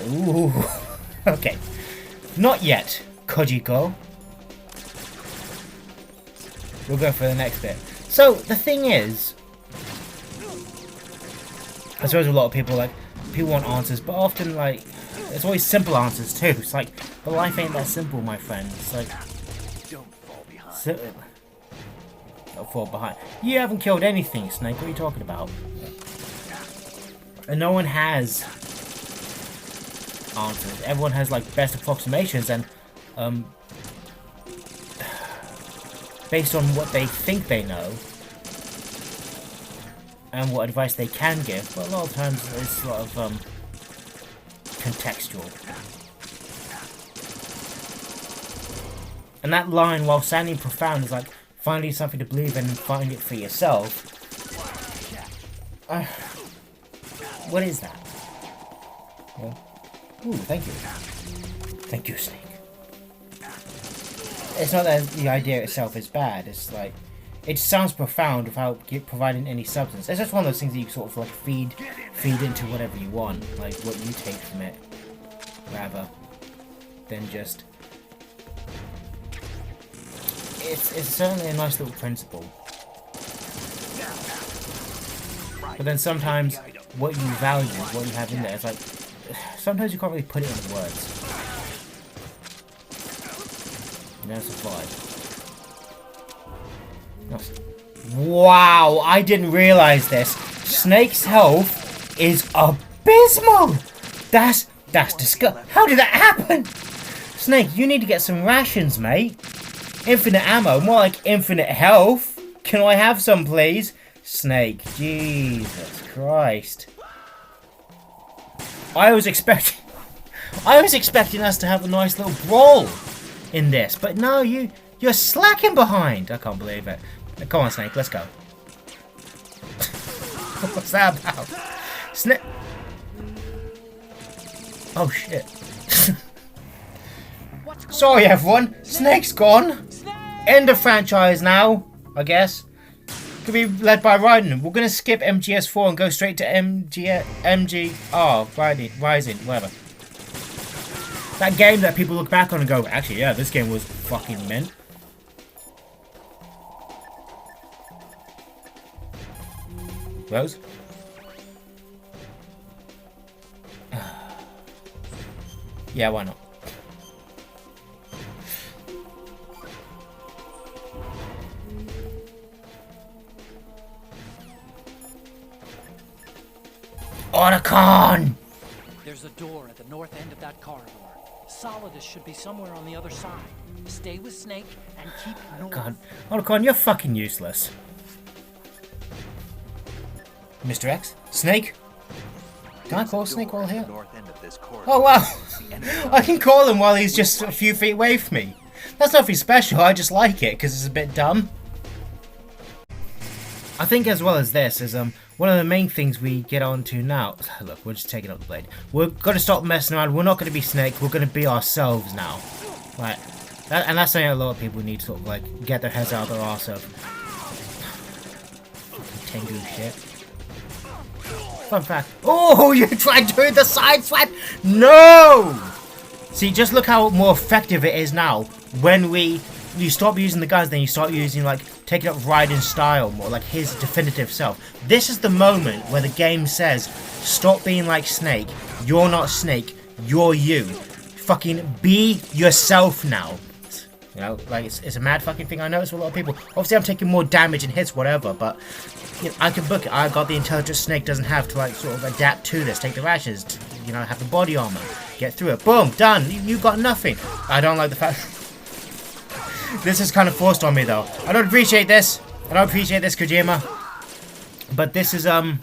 Ooh. Okay. Not yet, Kojiko. We'll go for the next bit. So, the thing is, I suppose a lot of people want answers, but often like there's always simple answers too. It's like, but life ain't that simple, my friend. It's like, Don't fall behind. don't fall behind. You haven't killed anything, Snake. What are you talking about? And no one has answers. Everyone has like best approximations and based on what they think they know and what advice they can give, but a lot of times it's sort of contextual. And that line, while sounding profound, is like finding something to believe in and find it for yourself. What is that? Yeah. Ooh, thank you. Thank you, Snake. It's not that the idea itself is bad, it's like, it sounds profound without providing any substance. It's just one of those things that you sort of like feed into whatever you want, like what you take from it, rather than just... It's certainly a nice little principle. But then sometimes what you value, what you have in there, it's like, sometimes you can't really put it into words. You know, it's a vibe. Wow, I didn't realize this. Snake's health is abysmal. That's disgusting. How did that happen? Snake, you need to get some rations, mate. Infinite ammo, more like infinite health. Can I have some, please? Snake, Jesus Christ. I was expecting us to have a nice little brawl in this, but no, you're slacking behind. I can't believe it. Come on, Snake, let's go. What's that about? Snake. Oh shit. Sorry, everyone. Snake's gone. End of franchise now, I guess. Could be led by Raiden. We're gonna skip MGS4 and go straight to Rising, whatever. That game that people look back on and go, actually, yeah, this game was fucking mint. Rose? Yeah, why not? Otacon! There's a door at the north end of that corridor. Solidus should be somewhere on the other side. Stay with Snake and keep north. God, Otacon, you're fucking useless. Mr. X? Snake? Can I call Snake while here? North end of this corridor. Oh wow! I can call him while he's just a few feet away from me. That's nothing special, I just like it, because it's a bit dumb. I think as well as this is one of the main things we get on to now. Look, we're just taking up the blade. We're gonna stop messing around. We're not gonna be Snake. We're gonna be ourselves now. Right, and that's something a lot of people need to sort of like get their heads out of their arse of. Tengu shit. Fun fact. Oh, you tried doing the side swipe? No! See, just look how more effective it is now when you stop using the guns, then you start using like taking up Raiden's style more, like his definitive self. This is the moment where the game says, stop being like Snake. You're not Snake. You're you. Fucking be yourself now. You know, like it's a mad fucking thing. I know it's a lot of people. Obviously, I'm taking more damage and hits, whatever, but you know, I can book it. I got the intelligence Snake doesn't have to like sort of adapt to this. Take the rations, you know, have the body armor, get through it. Boom, done. You got nothing. I don't like the fact. This is kind of forced on me though. I don't appreciate this. I don't appreciate this, Kojima. But this is yeah,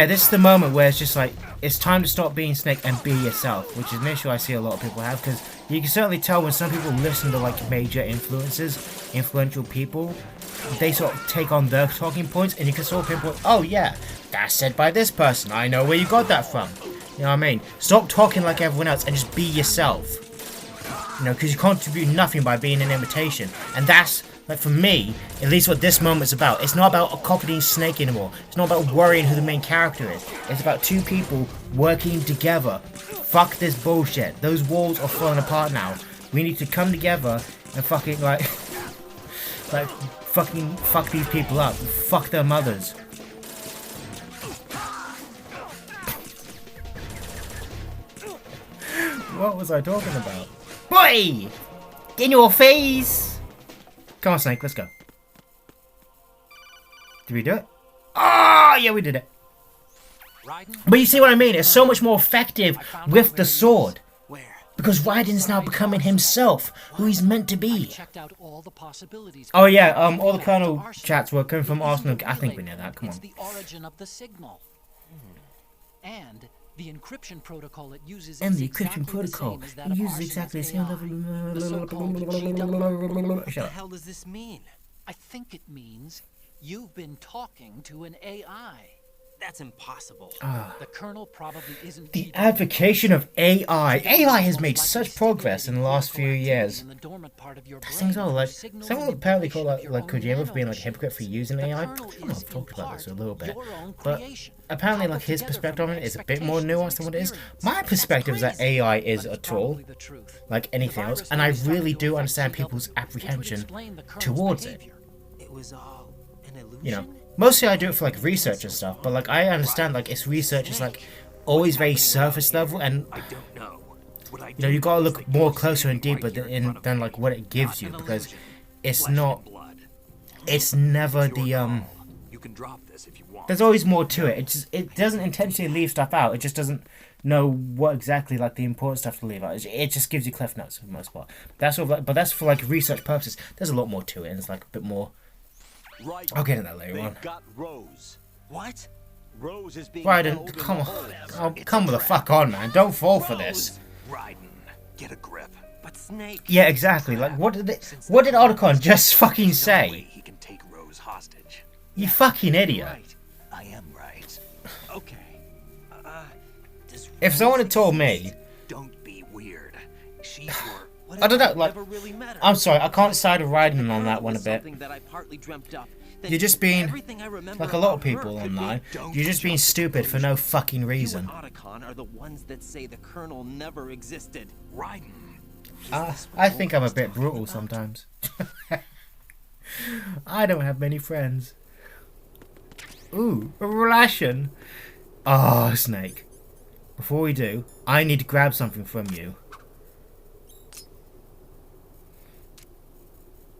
this is the moment where it's just like it's time to stop being Snake and be yourself, which is an issue I see a lot of people have, because you can certainly tell when some people listen to like major influential people, they sort of take on their talking points, and you can sort of pinpoint, oh yeah, that's said by this person. I know where you got that from. You know what I mean? Stop talking like everyone else and just be yourself. You know, because you contribute nothing by being an imitation. And that's, like for me, at least what this moment's about. It's not about copying Snake anymore. It's not about worrying who the main character is. It's about two people working together. Fuck this bullshit. Those walls are falling apart now. We need to come together and fucking, like fucking fuck these people up. Fuck their mothers. What was I talking about? Boy! In your face! Come on, Snake, let's go. Did we do it? Oh, yeah, we did it. But you see what I mean? It's so much more effective with the sword. Because Raiden's now becoming himself, who he's meant to be. Oh yeah, all the Colonel chats were coming from Arsenal. I think we know that, come on. The origin of the signal. And the encryption protocol it uses And is the encryption exactly protocol the same as that it of uses Arsenal's exactly the same AI. level. The so-called What Shut the up. hell does this mean? I think it means you've been talking to an AI. That's impossible. The Colonel probably isn't The keeping advocation of AI. AI has Most made likely such progress in the last few stimulating years. in the dormant part of your That brain seems all through like signal someone apparently called manipulation like of your Kojima own for being like a nanochips. hypocrite for using The AI. Colonel I know is I've talked in about this a part little bit, your own but creation, apparently like cobbled his together perspective from on it is a bit more expectations nuanced than what it is. experience. My That's perspective is that crazy, AI is but a it's tool, probably the truth. like anything The else, virus and that I was starting really to do affect understand CW, people's which would apprehension explain the Colonel's towards it. behavior. It was all an illusion? You know, mostly I do it for like research and stuff, but like I understand like its research is like always very surface level, and I don't know. What I you know you gotta do know is look that more you're closer and standing deeper right here in front of than me. like what it gives you, An because illusion. it's Flesh not, and blood. it's never It's your the call. You can drop this if you want. There's always more to it. It doesn't intentionally leave stuff out. It just doesn't know what exactly like the important stuff to leave out. It just gives you cliff notes for the most part. That's sort of like, but that's for like research purposes. There's a lot more to it, and it's like a bit more. Right. I'll get into that later They've on. got Rose. What? Rose is being Raiden, held in come the on, hold. oh, come the fuck on, man! Don't fall for this. Raiden, get a grip. But Snake... Yeah, exactly. Like, what did Otacon just fucking No way say? he can take Rose hostage. You fucking idiot! Right. I am right. Okay. Does If someone had Rose told exist? me, Don't be weird. She's your. What I don't if know, that like, never really mattered? I'm sorry, I can't side with Raiden The on that Colonel one a was bit. something that I partly dreamt up, that You're just being everything I remember like a lot of about her people could be- online. Don't You're just being jump to stupid for no fucking You reason. and Otacon are the ones that say the Colonel never existed. Raiden. I think I'm a bit brutal sometimes. I don't have many friends. Ooh, a relation. Oh, Snake. Before we do, I need to grab something from you.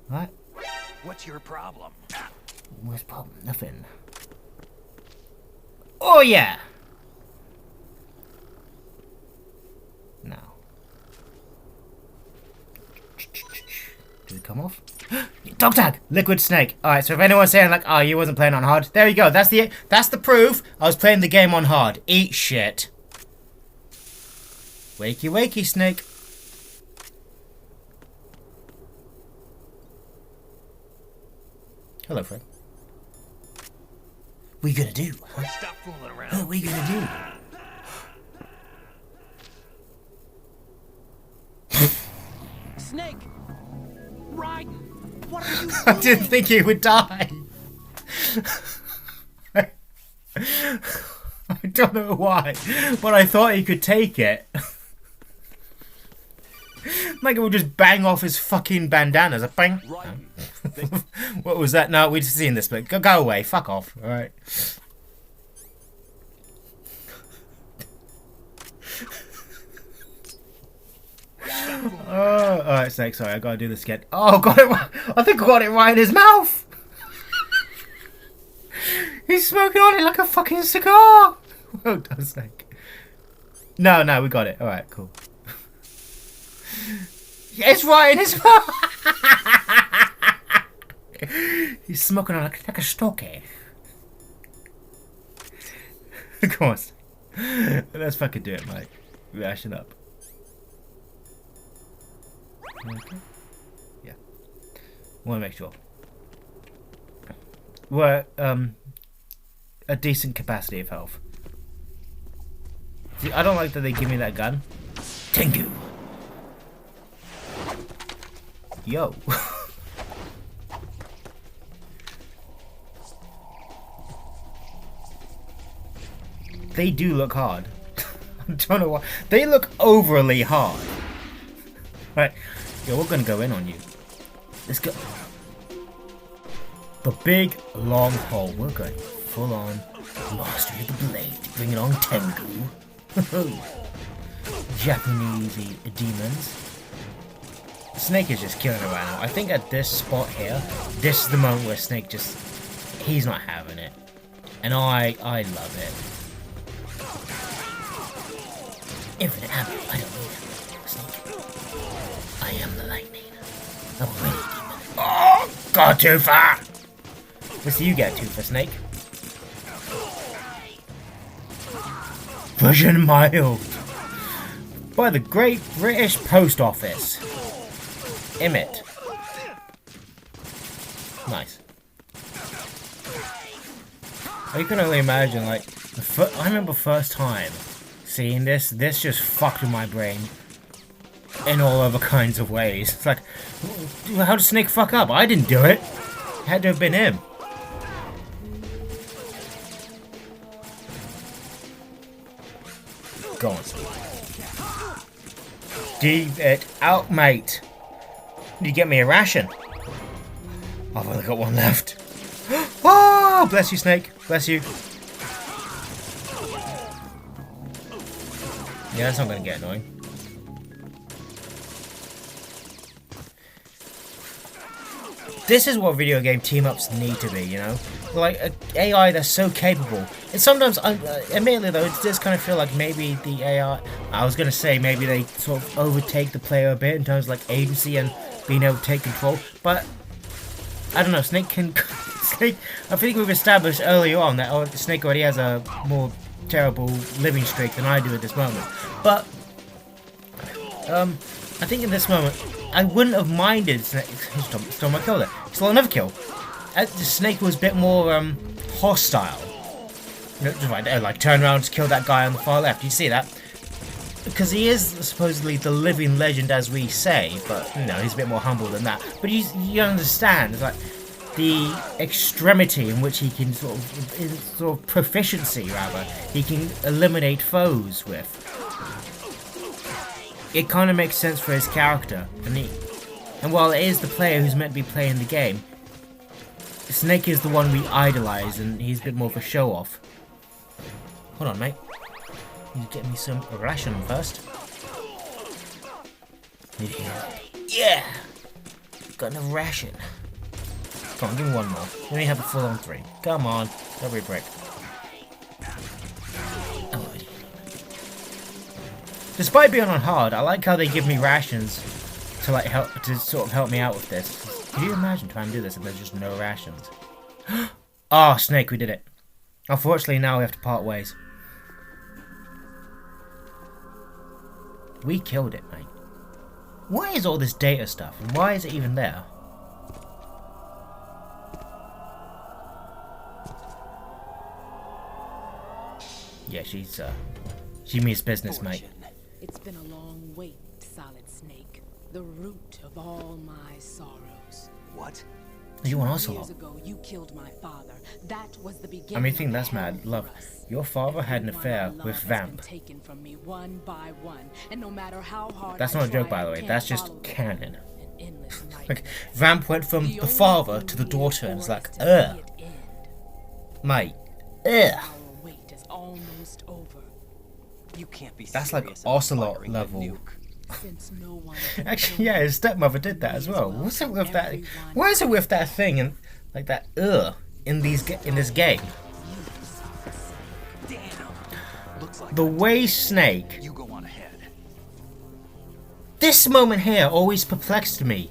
What? What's your problem? What's the problem? Nothing. Oh yeah! Now. Did it come off? Dog tag! Liquid snake. Alright, so if anyone's saying like, oh, you wasn't playing on hard, there you go. That's the proof. I was playing the game on hard. Eat shit. Wakey wakey snake. Hello, friend. What you gonna do? Huh? Stop fooling around. What are we gonna do? Snake! Raiden! What are you doing? I didn't think he would die. I don't know why, but I thought he could take it. Like it would just bang off his fucking bandanas. A bang. What was that? No, we've seen this, but go away. Fuck off. All right. Oh, alright, Snake. Sorry, I gotta do this again. Oh, got it right. I think I got it right in his mouth. He's smoking on it like a fucking cigar. Well done, Snake. No, we got it. Alright, cool. Yeah, it's right in his mouth. He's smoking on it like a stogie. Come on. Let's fucking do it, mate. Ration up. Okay. Yeah. Want to make sure we're a decent capacity of health. See, I don't like that they give me that gun. Tengu. Yo. They do look hard. I don't know why. They look overly hard. Right. Yeah, we're gonna go in on you. Let's go. The big long haul. We're going full on mastery of the blade. Bring it on, Tengu. Japanese demons. Snake is just killing it right now. I think at this spot here, this is the moment where Snake just, he's not having it. And I love it. Infinite ammo, I don't need it. Snake. I am the lightning. I'm ready, demon. Oh, got too far! What's you get too for, Snake? Version mild. By the Great British Post Office. Emmett. Nice. I can only imagine, like, I remember first time seeing this just fucked with my brain in all other kinds of ways. It's like, how did Snake fuck up? I didn't do it. It had to have been him. Go on, Snake. Dig it out, mate. You get me a ration. I've only got one left. Oh, bless you, Snake. Bless you. Yeah, that's not going to get annoying. This is what video game team-ups need to be, you know? Like, an AI that's so capable. And sometimes, admittedly though, it does kind of feel like maybe the AI... I was going to say maybe they sort of overtake the player a bit in terms of, like, agency and being able to take control. But, I don't know, Snake can... Snake... I think we've established earlier on that Snake already has a more terrible living streak than I do at this moment. But, I think in this moment, I wouldn't have minded Snake... Stole my kill there. Stole another kill. Snake was a bit more, hostile. Like, turn around to kill that guy on the far left. You see that? Because he is supposedly the living legend, as we say, but, you know, he's a bit more humble than that. But you understand, it's like, the extremity in which he can sort of proficiency, rather, he can eliminate foes with. It kind of makes sense for his character, and while it is the player who's meant to be playing the game, Snake is the one we idolize, and he's a bit more of a show-off. Hold on, mate. You get me some ration first. Yeah! Got enough ration. Come on, give me one more. We only have a full-on 3. Come on. Don't be a prick. Despite being on hard, I like how they give me rations to like sort of help me out with this. Can you imagine trying to do this and there's just no rations? Oh, Snake, we did it. Unfortunately, now we have to part ways. We killed it, mate. Why is all this data stuff? And why is it even there? Yeah, she means business, mate. It's been a long wait, Solid Snake. The root of all my sorrows. What? You want Years Ocelot? ago, you killed my father. That was the beginning. I mean, you think of that's hell mad? for Love. us. Your father had an Everyone I affair love with has been Vamp. taken from me one by one, and no matter how hard That's I not a joke, try, by the I way. can't That's just follow them. canon. An endless Like, nightmare. Vamp went from the father to the daughter, and it's like, ugh, mate, ugh. Our wait is almost over. You can't be That's like serious about Ocelot firing the level. nuke. Since no one can Actually, kill yeah, me, his stepmother did that as well. What's it with that? Why is it with that thing and like that in this game? Damn. Looks like The way Snake, you go on ahead. this moment here always perplexed me.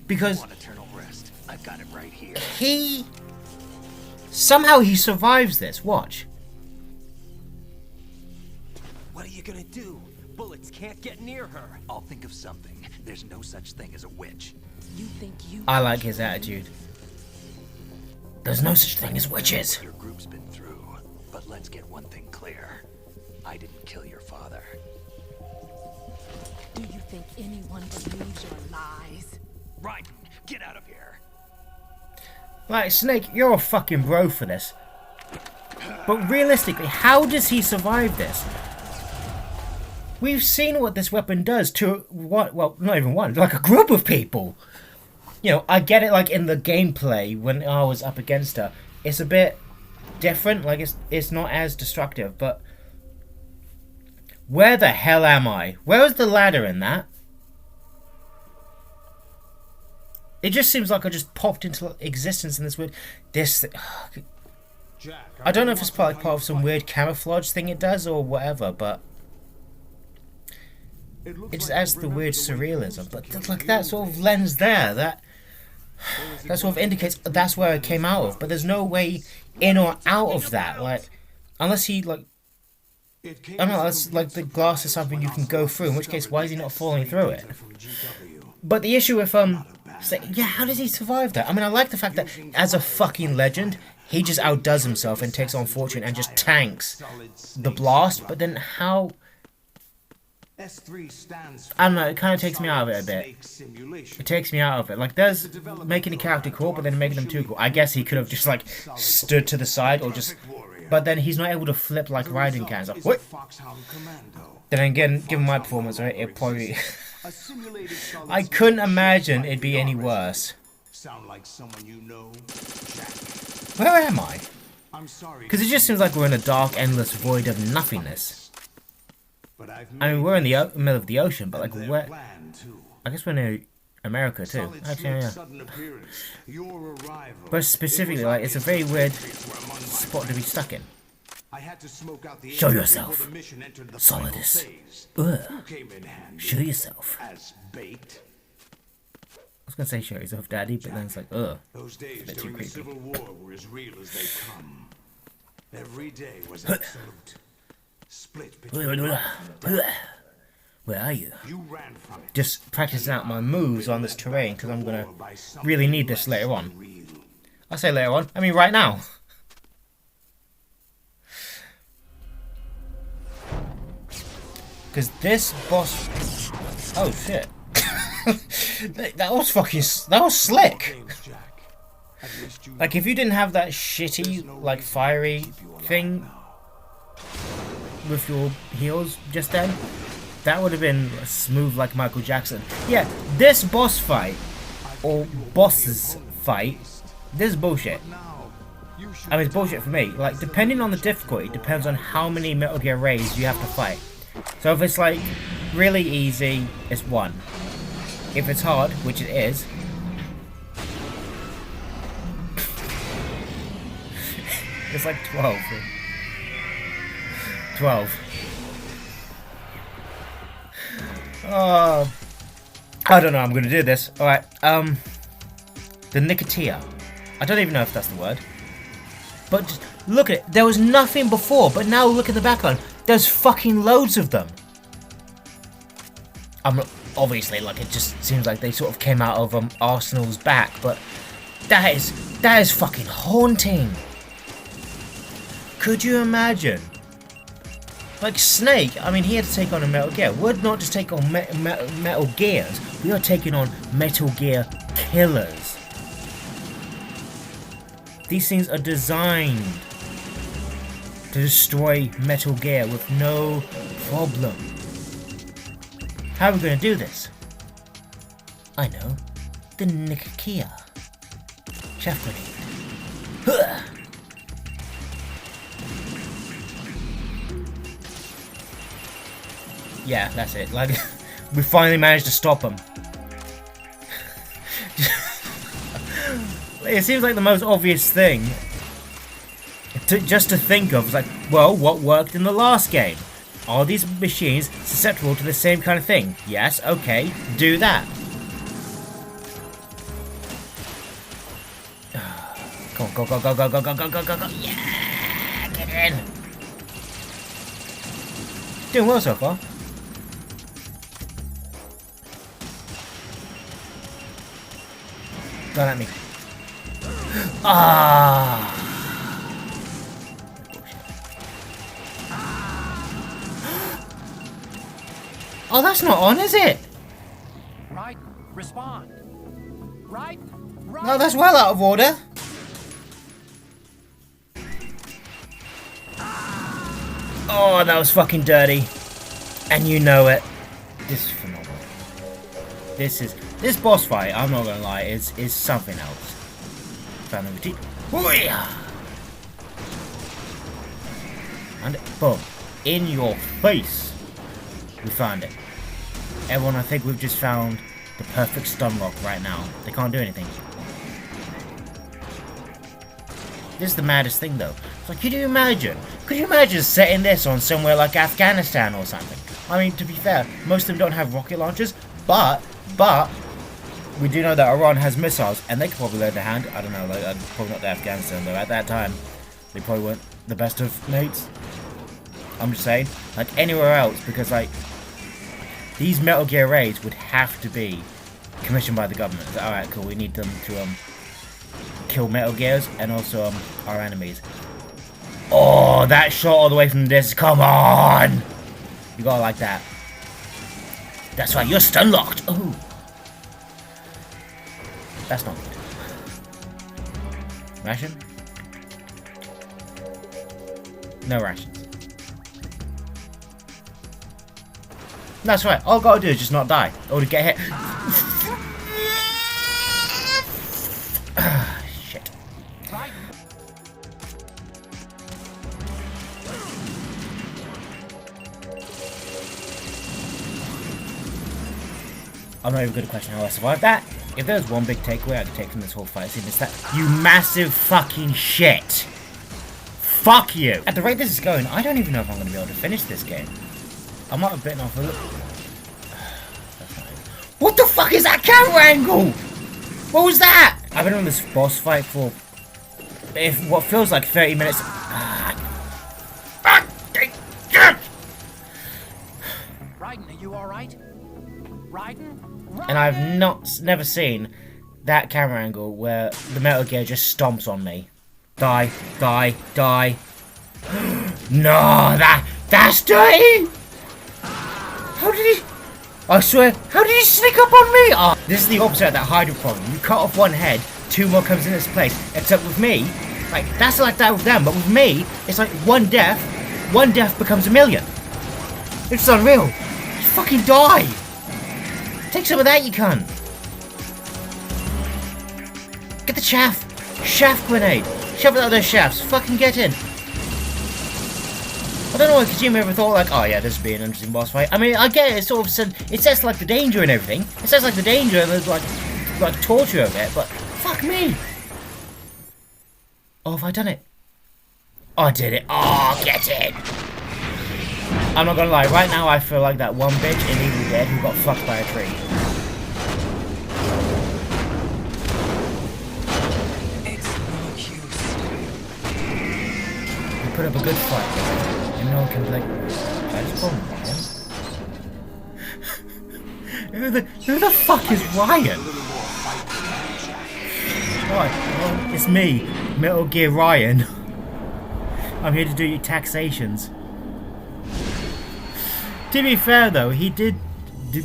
Because Want eternal rest? I've got it right here. somehow he survives this. Watch. What are you gonna do? Bullets can't get near her. I'll think of something. There's no such thing as a witch. you think you I like his attitude. There's no such thing as witches. Your group's been through, but let's get one thing clear. I didn't kill your father. do you think anyone believes your lies? Right, get out of here. Like, Snake, you're a fucking bro for this. But realistically, how does he survive this? We've seen what this weapon does to what? Well, not even one, like a group of people. You know, I get it. Like in the gameplay when I was up against her, it's a bit different. Like it's not as destructive. But where the hell am I? Where is the ladder in that? It just seems like I just popped into existence in this weird. I don't know if it's part of some weird camouflage thing it does or whatever, but it just adds to the weird surrealism. But like that sort of lens there, that sort of indicates that's where it came out of. But there's no way in or out of that. Like, unless he like, I don't know, unless like the glass is something you can go through. In which case, why is he not falling through it? But the issue with yeah, how does he survive that? I mean, I like the fact that as a fucking legend, he just outdoes himself and takes on Fortune and just tanks the blast. But then how? I don't know, it kind of takes me out of it a bit. It takes me out of it. Like, there's making a character cool, but then making them too cool. I guess he could have just, like, stood to the side or just... But then he's not able to flip like Raiden can. Like, what? Then again, given my performance, right, it probably... I couldn't imagine it'd be any worse. Where am I? Because it just seems like we're in a dark, endless void of nothingness. I mean, we're in the middle of the ocean, but like where? I guess we're near America too. Actually, yeah. But specifically, like, it's a very weird spot to be stuck in. Show yourself, Solidus. Ugh. Show yourself. I was gonna say show yourself, Daddy, but then it's like, ugh. Those days It's a bit too during the creepy. Civil War were as real as they come. Every day was absolute. Split between Where are you? you ran from it. Just practicing out my moves on this terrain because I'm gonna really need this later on. I say later on, I mean right now. Because this boss... Oh shit. that was slick. Like, if you didn't have that shitty, like, fiery thing with your heels just then, that would have been smooth like Michael Jackson. Yeah, this boss fight, or boss's fight, this is bullshit. I mean, it's bullshit for me. Like, depending on the difficulty, depends on how many Metal Gear Rays you have to fight. So if it's, like, really easy, it's 1. If it's hard, which it is, it's like 12. 12. Oh, I don't know how I'm gonna do this. Alright, the Nicotia. I don't even know if that's the word. But just look at it. There was nothing before, but now look at the background. There's fucking loads of them. I'm not, obviously, like, it just seems like they sort of came out of Arsenal's back, but that is fucking haunting. Could you imagine? Like Snake, I mean, he had to take on a Metal Gear. We're not just taking on Metal Gears, we are taking on Metal Gear killers. These things are designed to destroy Metal Gear with no problem. How are we going to do this? I know. The Nicotia. Chef grenade. Huh. Yeah, that's it. Like, we finally managed to stop him. It seems like the most obvious thing just to think of. It's like, well, what worked in the last game? Are these machines susceptible to the same kind of thing? Yes, okay, do that. Come on, go, go, go, go, go, go, go, go, go, go. Yeah, get in. Doing well so far. Don't at me. Ah. Oh, that's not on, is it? Right? Respond. Right? Right? No, that's well out of order. Oh, that was fucking dirty. And you know it. This is phenomenal. This boss fight, I'm not gonna lie, is something else. Found the routine. And boom. In your face. We found it. Everyone, I think we've just found the perfect stun lock right now. They can't do anything. This is the maddest thing though. It's like, could you imagine setting this on somewhere like Afghanistan or something? I mean, to be fair, most of them don't have rocket launchers, but we do know that Iran has missiles, and they could probably lend a hand. I don't know, like, probably not the Afghanistan, though. At that time, they probably weren't the best of mates. I'm just saying, like, anywhere else, because, like, these Metal Gear raids would have to be commissioned by the government. Like, alright, cool, we need them to, kill Metal Gears, and also, our enemies. Oh, that shot all the way from this, come on! You gotta like that. That's right, you're stun locked! Oh. That's not good. Ration? No rations. That's right, all I gotta do is just not die. Or to get hit. Shit. I'm not even good at questioning how I survived that. If there's one big takeaway I could take from this whole fight scene, it's that you massive fucking shit. Fuck you. At the rate this is going, I don't even know if I'm going to be able to finish this game. I might have bitten off a little. What the fuck is that camera angle? What was that? I've been on this boss fight for what feels like 30 minutes. Raiden, are you alright? Raiden? And I've never seen that camera angle where the Metal Gear just stomps on me. Die, die, die. No, that's dirty! How did he... I swear, how did he sneak up on me? Oh, this is the opposite of that Hydra problem. You cut off one head, two more comes in its place. Except with me, like, that's like that with them, but with me, it's like one death becomes a million. It's unreal. You fucking die! Take some of that, you cunt! Get the chaff! Shaft grenade! Shove it out of those shafts! Fucking get in! I don't know why Kojima ever thought, like, oh yeah, this would be an interesting boss fight. I mean, I get it, it sort of said, it says like the danger and everything. It says like the danger and there's like torture of it, but fuck me! Oh, have I done it? Oh, I did it. Oh, get it! I'm not gonna lie, right now I feel like that one bitch in Evil Dead who got fucked by a tree. It's no use. We put up a good fight, and no one can blame me. That's Ryan. Who the fuck is Ryan? What? Well, it's me, Metal Gear Ryan. I'm here to do your taxations. To be fair though, he did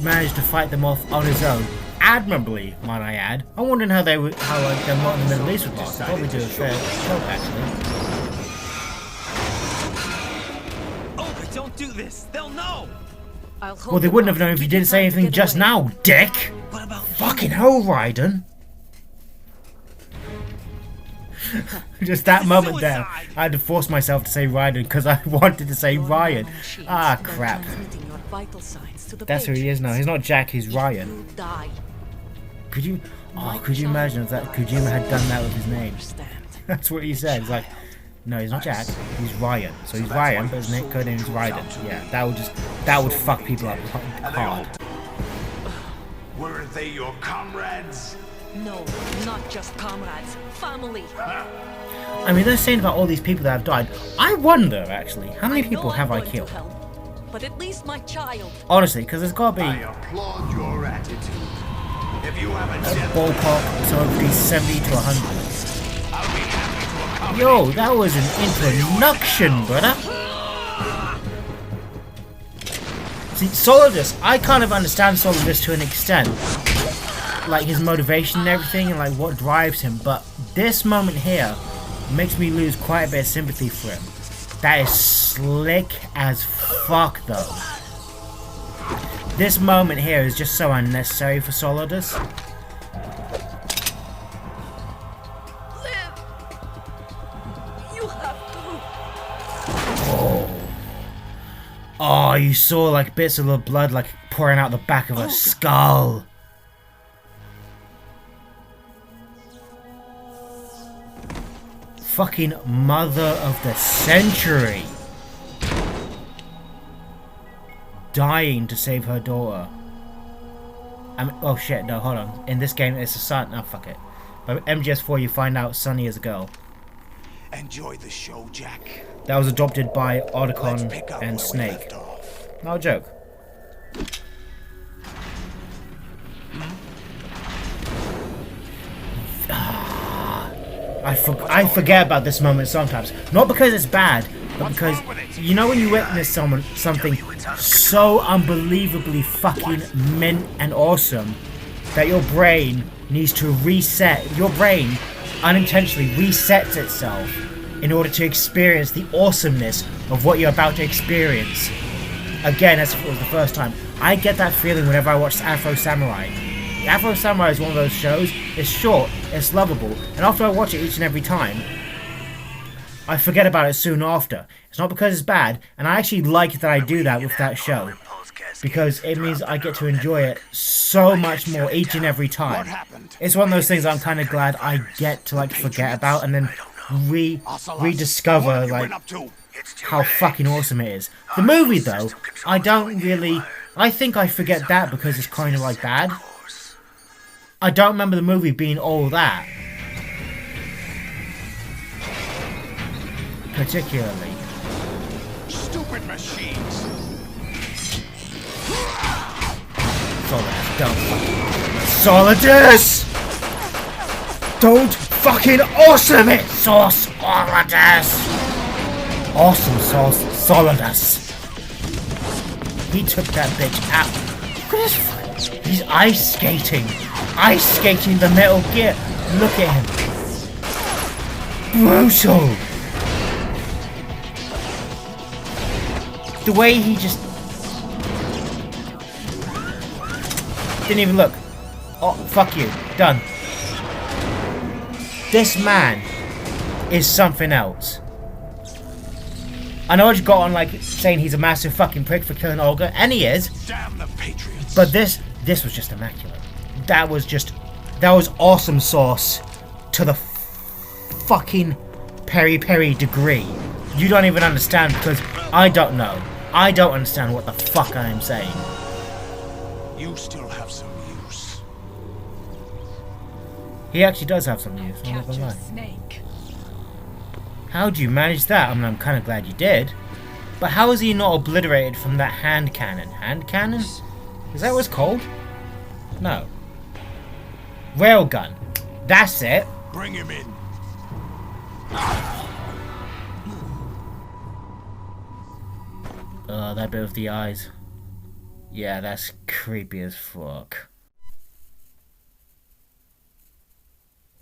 manage to fight them off on his own, admirably, might I add. I'm wondering how they would, how like them not in the Middle East would last. They probably do a fair job actually. Oh, but don't do this. They'll know. Well, they wouldn't have known if you didn't say anything just now, dick. What about Fucking hell, Raiden. Just that moment there, I had to force myself to say Raiden because I wanted to say Ryan. Ah, crap. That's who he is now. He's not Jack, he's Ryan. Could you... Oh, could you imagine if that Kojima had done that with his name? That's what he said. He's like, no, he's not Jack, he's Ryan. So he's Ryan, but his code name is Raiden. Yeah, that would fuck people up hard. Weren't they your comrades? No, not just comrades. Family. I mean, they're saying about all these people that have died. I wonder, actually, how many people have I killed? But at least my child. Honestly, because there's got to be I applaud your attitude. If you haven't a said ballpark, so it'd be 70 to 100. I'll be happy to accommodate. Yo, that was an introduction, brother. See, Solidus, I kind of understand Solidus to an extent. Like his motivation and everything, and like what drives him, but this moment here makes me lose quite a bit of sympathy for him. That is slick as fuck though. This moment here is just so unnecessary for Solidus. Live. You have to. Oh, you saw like bits of the blood like pouring out the back of her skull. Fucking mother of the century. Dying to save her daughter. Oh shit, no, hold on. In this game it's a son. Oh, fuck it. By MGS4 you find out Sunny is a girl. Enjoy the show, Jack. That was adopted by Let's Otacon pick up and where we Snake. left off. No joke. I forget about this moment sometimes. Not because it's bad, but because you know when you witness something so unbelievably fucking mint and awesome that your brain needs to reset. Your brain unintentionally resets itself in order to experience the awesomeness of what you're about to experience. Again, as if it was the first time. I get that feeling whenever I watch Afro Samurai. Afro Samurai is one of those shows. It's short, it's lovable, and after I watch it each and every time, I forget about it soon after. It's not because it's bad, and I actually like that I do that with that show, because it means I get to enjoy it so much more each and every time. It's one of those things I'm kind of glad I get to like forget about and then rediscover like how fucking awesome it is. The movie though, I don't really. I think I forget that because it's kind of like bad. I don't remember the movie being all that. Particularly. Stupid machines. Solidus, don't Solidus! Don't fucking awesome it, Sauce Solidus! Awesome Sauce Solidus. He took that bitch out. Look at this. He's ice skating. Ice skating the Metal Gear. Look at him. Brutal. The way he just didn't even look. Oh, fuck you. Done. This man is something else. I know I just got on like saying he's a massive fucking prick for killing Olga, and he is. Damn the Patriots. But this was just immaculate. That was awesome sauce to the fucking peri-peri degree. You don't even understand because I don't know. I don't understand what the fuck I am saying. You still have some use. He actually does have some use, I'm not gonna Capture lie. Snake. How do you manage that? I mean, I'm kind of glad you did. But how is he not obliterated from that hand cannon? Hand cannon? Is that what it's called? No. Railgun. That's it. Bring him in. That bit of the eyes. Yeah, that's creepy as fuck.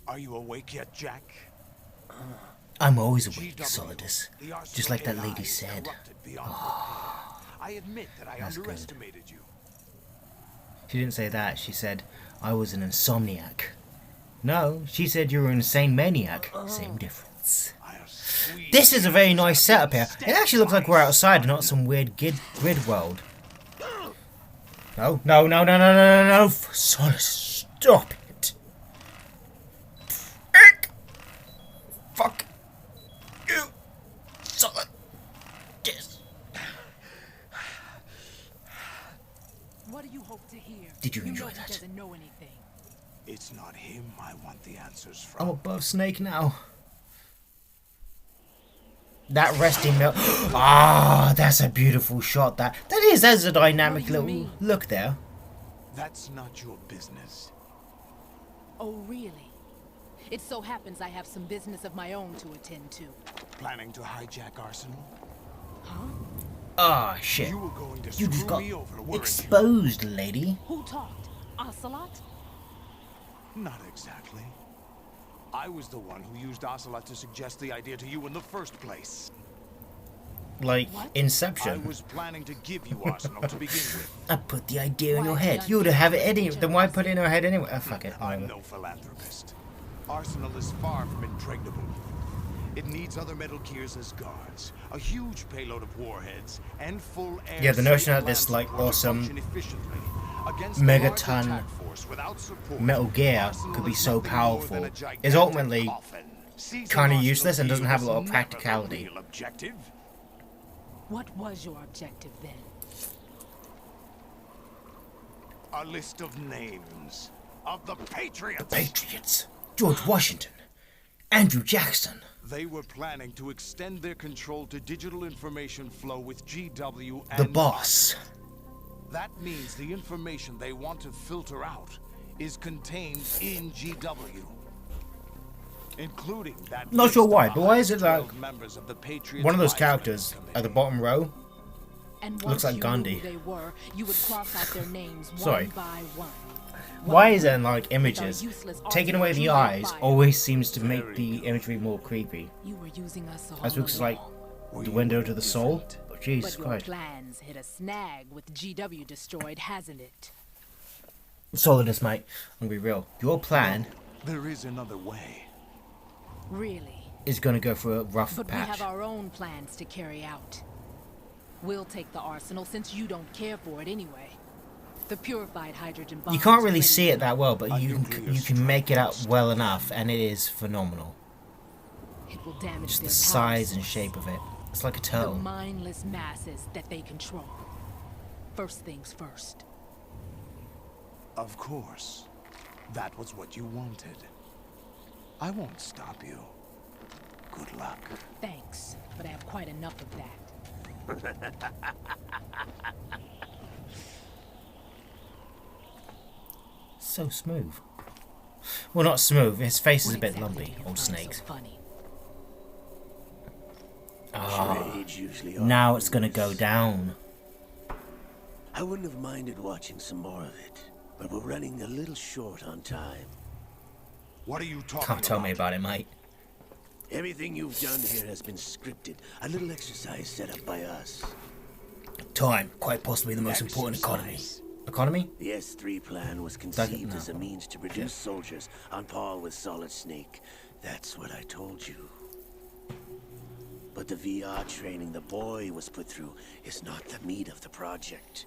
Are you awake yet, Jack? I'm always awake, Solidus. Just like that lady said. I admit that I underestimated you. She didn't say that. She said I was an insomniac. No, she said you were an insane maniac. Same difference. This is a very nice setup here. It actually looks like we're outside and not some weird grid world. No, no, no, no, no, no, no, no. Solidus, stop it. Fuck you, Solidus. What do you hope to hear? Did you know enjoy he that? doesn't know anything. It's not him I want the answers I'm from. above Snake now. That resting milk. Ah, that's a beautiful shot. That's a dynamic What do you little mean? look there. That's not your business. Oh, really? It so happens I have some business of my own to attend to. Planning to hijack Arsenal? Huh? Ah, shit. You were going to You just screw got me over, weren't exposed, lady. Who talked? Ocelot? you? Not exactly. I was the one who used Ocelot to suggest the idea to you in the first place. Like What? I Inception. was planning to give you Arsenal to begin with. I put the idea in your Why head. the You would have it idea? anyway. Then why put it in her head anyway? Oh, fuck it. I'm Whatever. no philanthropist. Arsenal is far from impregnable. It needs other Metal Gears as guards, a huge payload of warheads, and full air. Yeah, the notion safe that this, land like, support to awesome function efficiently. Against a megaton large attack force without support, Metal Gear Arsenal could be is so nothing more powerful. than a Is gigantic ultimately coffin. Seizing kind of Arsenal useless and to doesn't you have a is lot of never the practicality. real objective. What was your objective then? A list of names of the Patriots. Patriots. George Washington. Andrew Jackson. They were planning to extend their control to digital information flow with GW and The boss. That means the information they want to filter out is contained in GW. Including that. Not sure list of why, the but why is it 112 like members of the Patriots one of those Advisory characters at the Committee. bottom row? And Looks once like you Gandhi. knew who they were, you would cross out their names Sorry. one by one. Why is it in like images? Taking away the eyes always seems to make the imagery more creepy. You were using us all As looks like along. the window to the soul. Oh, But Jesus your Christ. plans hit a snag with GW destroyed, hasn't it? Solidus, mate. I'm gonna be real. Your plan There is another way. Really? is gonna go for a rough But we patch. have our own plans to carry out. We'll take the arsenal since you don't care for it anyway. The purified hydrogen bomb. You can't is really ready see it to- that well, but A you nuclear can make it out strike well enough, and it is phenomenal. It will damage Just their the power size and source. shape of it. It's like a The turtle. mindless masses that they control. First things first. Of course. That was what you wanted. I won't stop you. Good luck. Thanks, but I have quite enough of that. So smooth. Well, not smooth. His face is a What bit exactly lumpy. do you Old find so snakes. funny? Charades usually are Now it's gonna fools. go down. I wouldn't have minded watching some more of it, but we're running a little short on time. What are you talking Can't tell me about it, mate. Everything you've done here has been scripted. A little exercise set up by us. Time, quite possibly the most important economy. Exercise. Economy? The S3 plan was Doesn't conceived know. as a means to produce soldiers on par with Solid Snake. That's what I told you. But the VR training the boy was put through is not the meat of the project.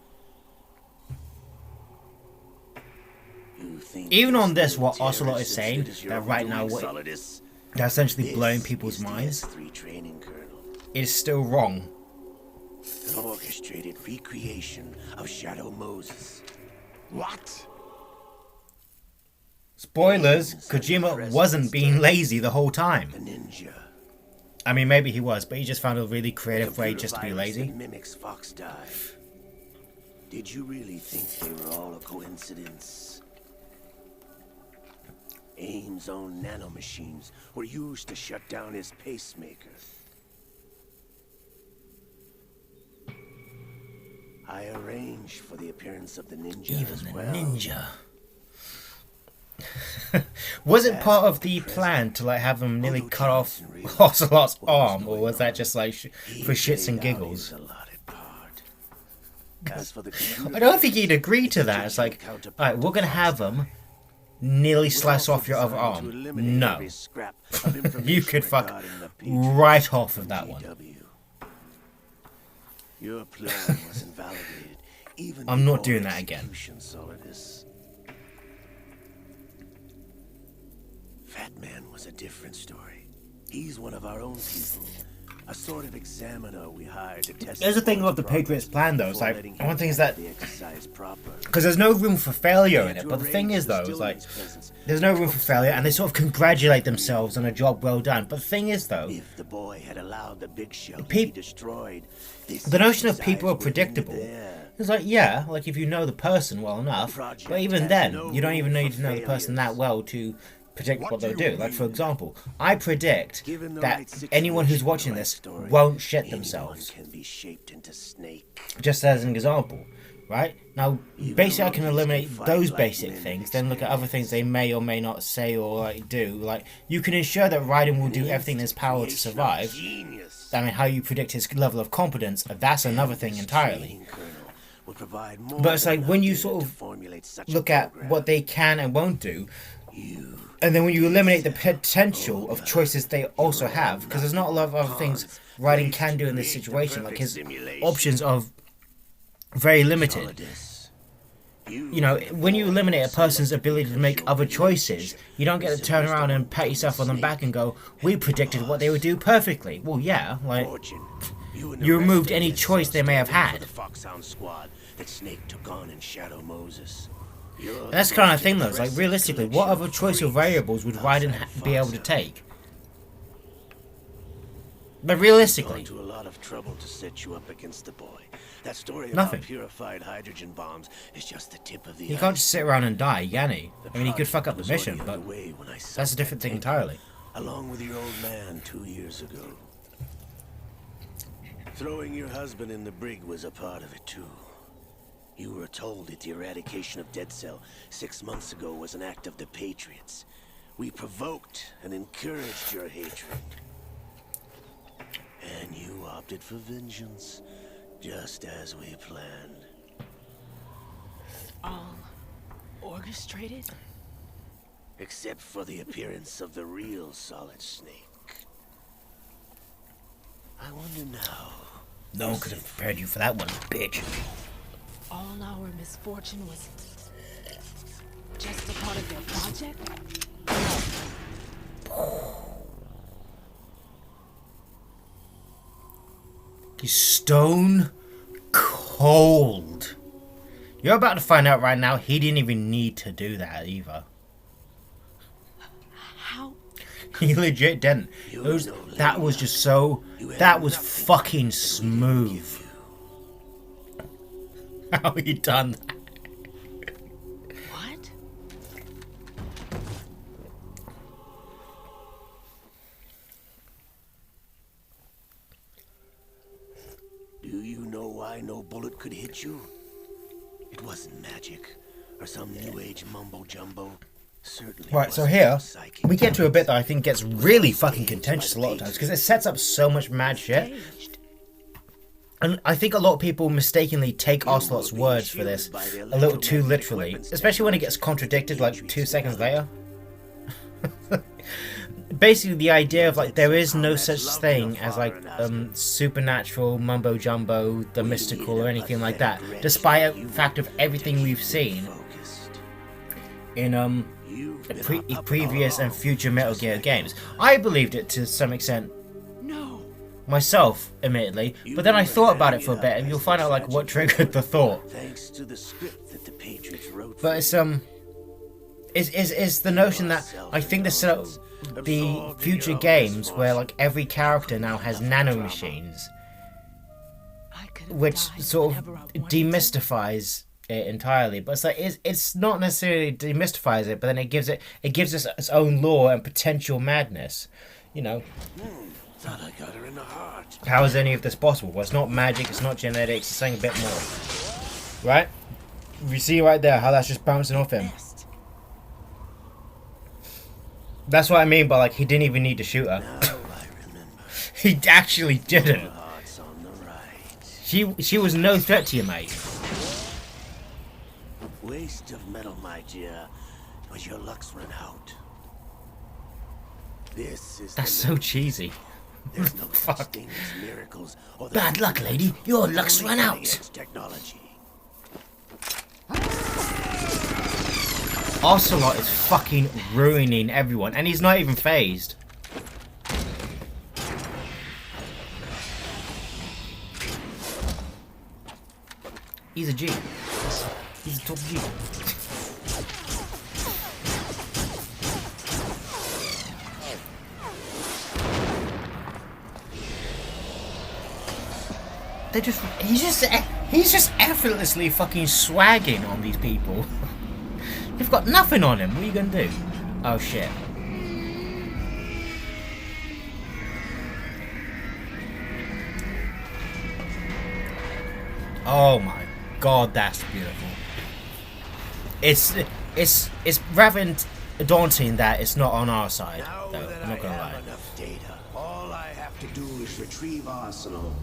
You think Even on this this, what little Ocelot terrorist is saying, outfit is your that right now undoing, what Solidus? they're essentially This blowing people's is the minds, S3 training kernel. is still wrong. An orchestrated recreation of Shadow Moses. What? Spoilers, Kojima wasn't being lazy the whole time. A ninja. I mean, maybe he was, but he just found a really creative way Computer just to be virus lazy. that mimics Fox dive. Did you really think they were all a coincidence? AIM's own nanomachines were used to shut down his pacemaker. I arranged for the appearance of the ninja Even as the well. ninja. Was it part of the plan to like have him nearly cut off Ocelot's arm, or was that just like for shits and giggles? I don't think he'd agree to that. It's like, alright, we're gonna have him nearly slice off your other arm. No. You could fuck right off of that one. Your plan was invalidated. Even I'm not before doing that again. execution, Solidus. Fat Man was a different story. He's one of our own people. A sort of examiner we hired to test. There's the thing about the Patriots plan, though. It's like, one thing is that the exercise proper. because there's no room for failure in it. But the thing is, though, it's like there's no room for failure, and they sort of congratulate themselves on a job well done. But the thing is, though, If the boy had allowed the big shell to Pe- be destroyed, this the notion of exercise people are would be predictable. there. It's like, yeah, like if you know the person well enough, but even then, you don't even need to know the person that well to predict what they'll do. Like, for example, I predict that anyone who's watching this won't shit themselves. Can be shaped into snake. Just as an example, right? Now, basically I can eliminate those basic things, then look at other things they may or may not say or like do. Like, you can ensure that Raiden will do everything in his power to survive. I mean, how you predict his level of competence, that's another thing entirely. But it's like, when you sort of look at what they can and won't do, and then when you eliminate the potential of choices they also have, because there's not a lot of other things Raiden can do in this situation, like his options are very limited. You know, when you eliminate a person's ability to make other choices, you don't get to turn around and pat yourself on the back and go, we predicted what they would do perfectly. Well, yeah, like, you removed any choice they may have had. That Snake took on in Shadow Moses. That's the kind of thing, though. It's like, realistically, what other choice of variables would Raiden be able to take? But realistically, To a lot of trouble to set you up against the boy. That story Nothing. about purified hydrogen bombs is just the tip of the he can't just sit around and die, can he? I mean, he could fuck up the mission, but that's a different thing entirely. Along with your old man 2 years ago. Throwing your husband in the brig was a part of it too. You were told that the eradication of Dead Cell 6 months ago was an act of the Patriots. We provoked and encouraged your hatred. And you opted for vengeance, just as we planned. All orchestrated? Except for the appearance of the real Solid Snake. I wonder now. No one could have prepared you for that one, bitch. All our misfortune was just a part of their project? He's stone cold. You're about to find out right now, he didn't even need to do that either. How? He legit didn't. That was just so... That was fucking smooth. How he done that? What? Do you know why no bullet could hit you? It wasn't magic, or some new age mumbo jumbo. Certainly. Right, so here, we get to a bit that I think gets really fucking contentious a lot of times, because it sets up so much mad shit. And I think a lot of people mistakenly take Ocelot's words for this a little too literally, especially when it gets contradicted like 2 seconds later. Basically, the idea of like there is no such thing as like supernatural mumbo jumbo, the mystical, or anything like that, despite the fact of everything we've seen in previous and future Metal Gear games. I believed it to some extent. No. myself, admittedly. But then I thought about it for a bit, and you'll find out like what triggered the thought. Thanks to the script that the Patriots wrote. But it's the notion that I think the future games where like every character now has nanomachines, which sort of demystifies it entirely. But it's like it's not necessarily demystifies it, but then it gives us its own lore and potential madness. You know. Thought I got her in the heart. How is any of this possible? Well, it's not magic, it's not genetics, it's something a bit more. Right? You see right there how that's just bouncing off him. That's what I mean by like he didn't even need to shoot her. He actually didn't. She was no threat to you, mate. Waste of metal, my dear, but your luck's run out. This is That's so cheesy. There's no such thing as miracles or bad luck, lady. Your luck's run out. Technology. Ocelot is fucking ruining everyone, and he's not even phased. He's a G. He's a top G. He's just effortlessly fucking swagging on these people. They've got nothing on him. What are you gonna do? Oh shit. Oh my god, that's beautiful. It's rather daunting that it's not on our side, though. I'm not gonna lie. Enough data. All I have to do is retrieve Arsenal.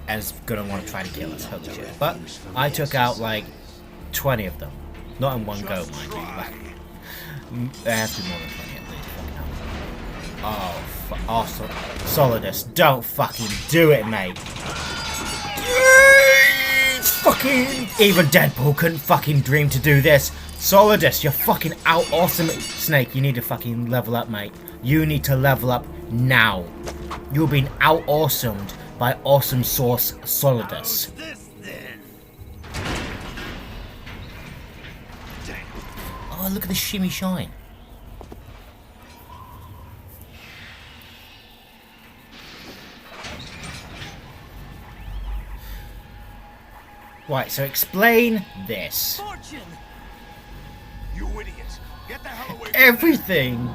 As gonna want to try to kill us, holy shit. But I took out like 20 of them. Not in one go, mind you. There has to be more than 20 at least. Oh, awesome. Solidus, don't fucking do it, mate. Fucking even Deadpool couldn't fucking dream to do this. Solidus, you're fucking out awesome. Snake, you need to fucking level up, mate. You need to level up now. You're being out awesomed by awesome source Solidus. Oh, look at the shimmy shine. Right, so explain this. Fortune! You idiot! Get the hell away from Everything.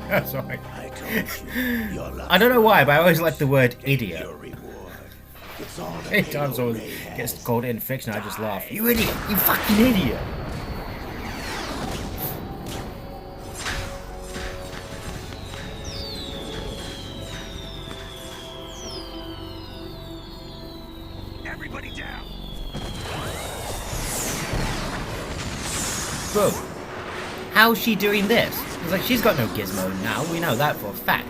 That's right. I told you, your luck. I don't know why, but I always like the word idiot. Your reward. It's all the Anytime someone gets called in fiction, I just laugh. You idiot! You fucking idiot! Everybody down! Bro, how's she doing this? It's like she's got no gizmo now. We know that for a fact.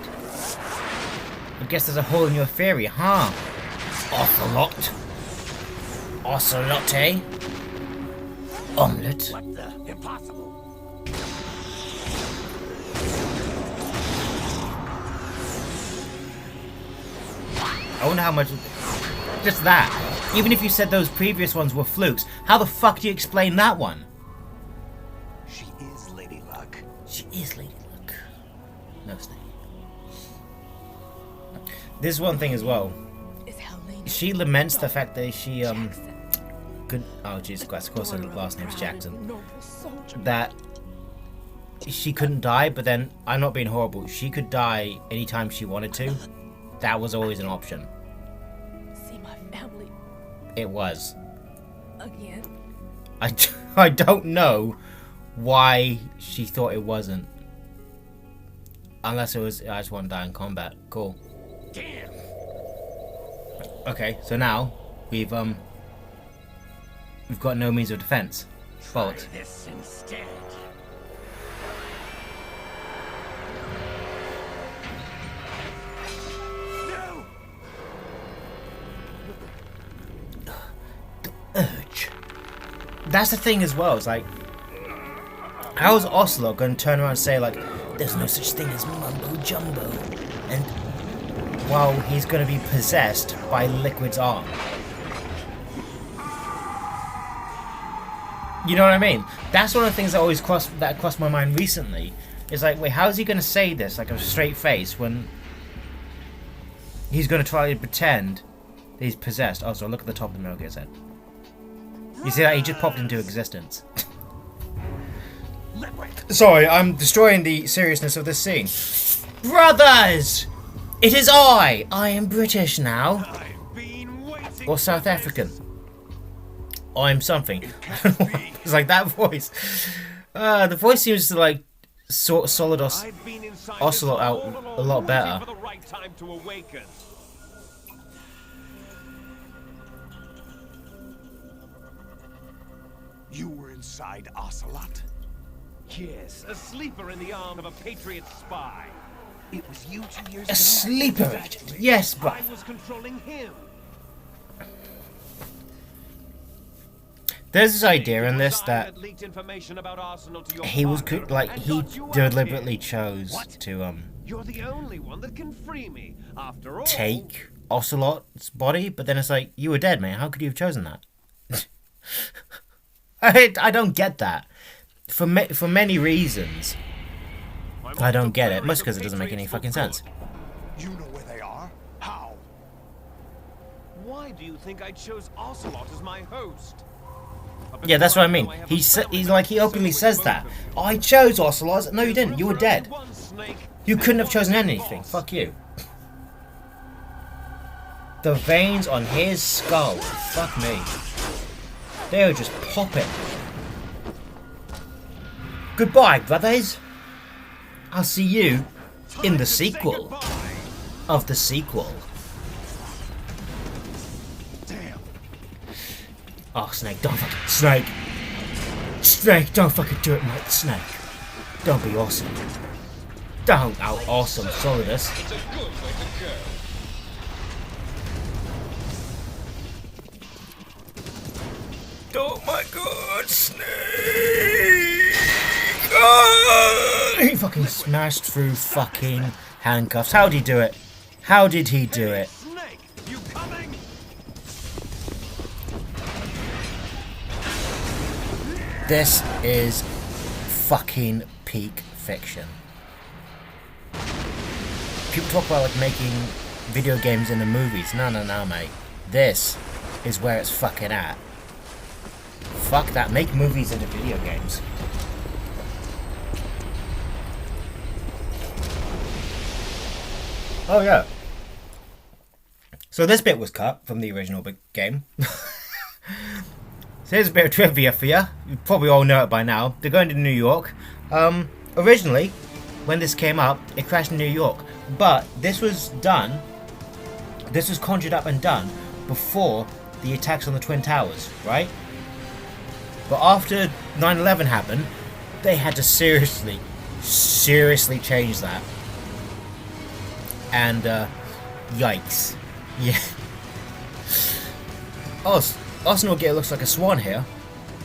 I guess there's a hole in your theory, huh? Ocelot. Ocelot, eh? Omelette. What the? Impossible. I wonder how much... Just that. Even if you said those previous ones were flukes, how the fuck do you explain that one? She is Lady Luck. She is Lady Luck. No snake. There's one thing as well. She laments the fact that she could. Oh Jesus Christ! Of course, her last name's Jackson. That she couldn't die, but then I'm not being horrible. She could die anytime she wanted to. That was always an option. See my family It was. again. I don't know why she thought it wasn't. Unless it was, I just want to die in combat. Cool. Damn. Okay, so now we've got no means of defense. Fault. This instead. No. Urge. That's the thing as well. It's like, how's Ocelot going to turn around and say like, "There's no such thing as mumbo jumbo," and while he's going to be possessed by Liquid's arm. You know what I mean? That's one of the things that always crossed my mind recently. It's like, wait, how is he going to say this like a straight face when he's going to try to pretend that he's possessed? Oh, so look at the top of the Metal Gear's head. You see that? He just popped into existence. Sorry, I'm destroying the seriousness of this scene. Brothers! It is I! I am British now. Or South African. I'm something. It's like that voice. The voice seems to like sort Solid Ocelot out a lot better. You were inside Ocelot? Yes, a sleeper in the arm of a Patriot spy. It was you 2 years A ago. sleeper agent. Yes, but I was controlling him. there's this idea in this that Leaked information about Arsenal to your he was father like and he got you out deliberately here. chose to You're the only one that can free me. After all, take Ocelot's body, but then it's like, you were dead, man. How could you have chosen that? I don't get that. For many reasons, I don't get it. Mostly because it doesn't make any fucking sense. You know where they are? How? Why do you think I chose Ocelot as my host? Yeah, that's what I mean. He's like, he openly says that. I chose Ocelot. No, you didn't. You were dead. You couldn't have chosen anything. Fuck you. The veins on his skull. Fuck me. They are just popping. Goodbye, brothers. I'll see you in the sequel of the sequel. Damn. Oh, Snake, don't fucking... Snake! Snake, don't fucking do it, mate. Snake. Don't be awesome. Don't out-awesome Solidus. Oh my god, Snake! Oh! He fucking smashed through fucking handcuffs. How did he do it? How did he do it? Snake, you coming? This is fucking peak fiction. People talk about like making video games into movies. No, mate. This is where it's fucking at. Fuck that. Make movies into video games. Oh yeah. So this bit was cut from the original game. So here's a bit of trivia for you. You probably all know it by now. They're going to New York. Originally, when this came up, it crashed in New York. But this was done. This was conjured up and done before the attacks on the Twin Towers, right? But after 9/11 happened, they had to seriously change that. And, yikes. Yeah. Oh, Arsenal Gear looks like a swan here.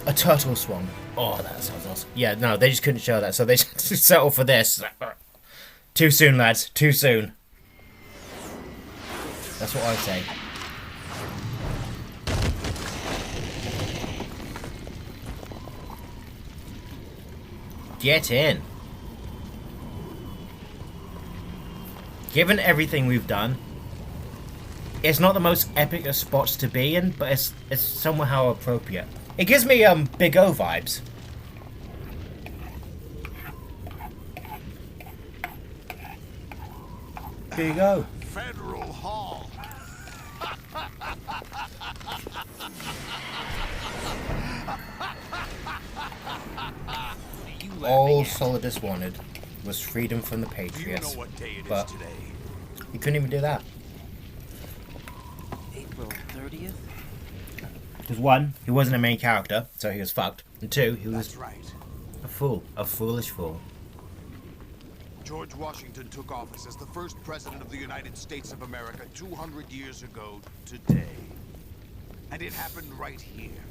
A turtle swan. Oh, that sounds awesome. Yeah, no, they just couldn't show that, so they just settled for this. Too soon, lads. Too soon. That's what I say. Get in. Given everything we've done, it's not the most epic of spots to be in, but it's somehow appropriate. It gives me Big O vibes. Big O. Federal Hall. All Solidus wanted was freedom from the Patriots, You know what day it is but today? he couldn't even do that. April 30th? Because one, he wasn't a main character, so he was fucked. And two, he was That's right. a fool. A foolish fool. George Washington took office as the first president of the United States of America 200 years ago today. And it happened right here.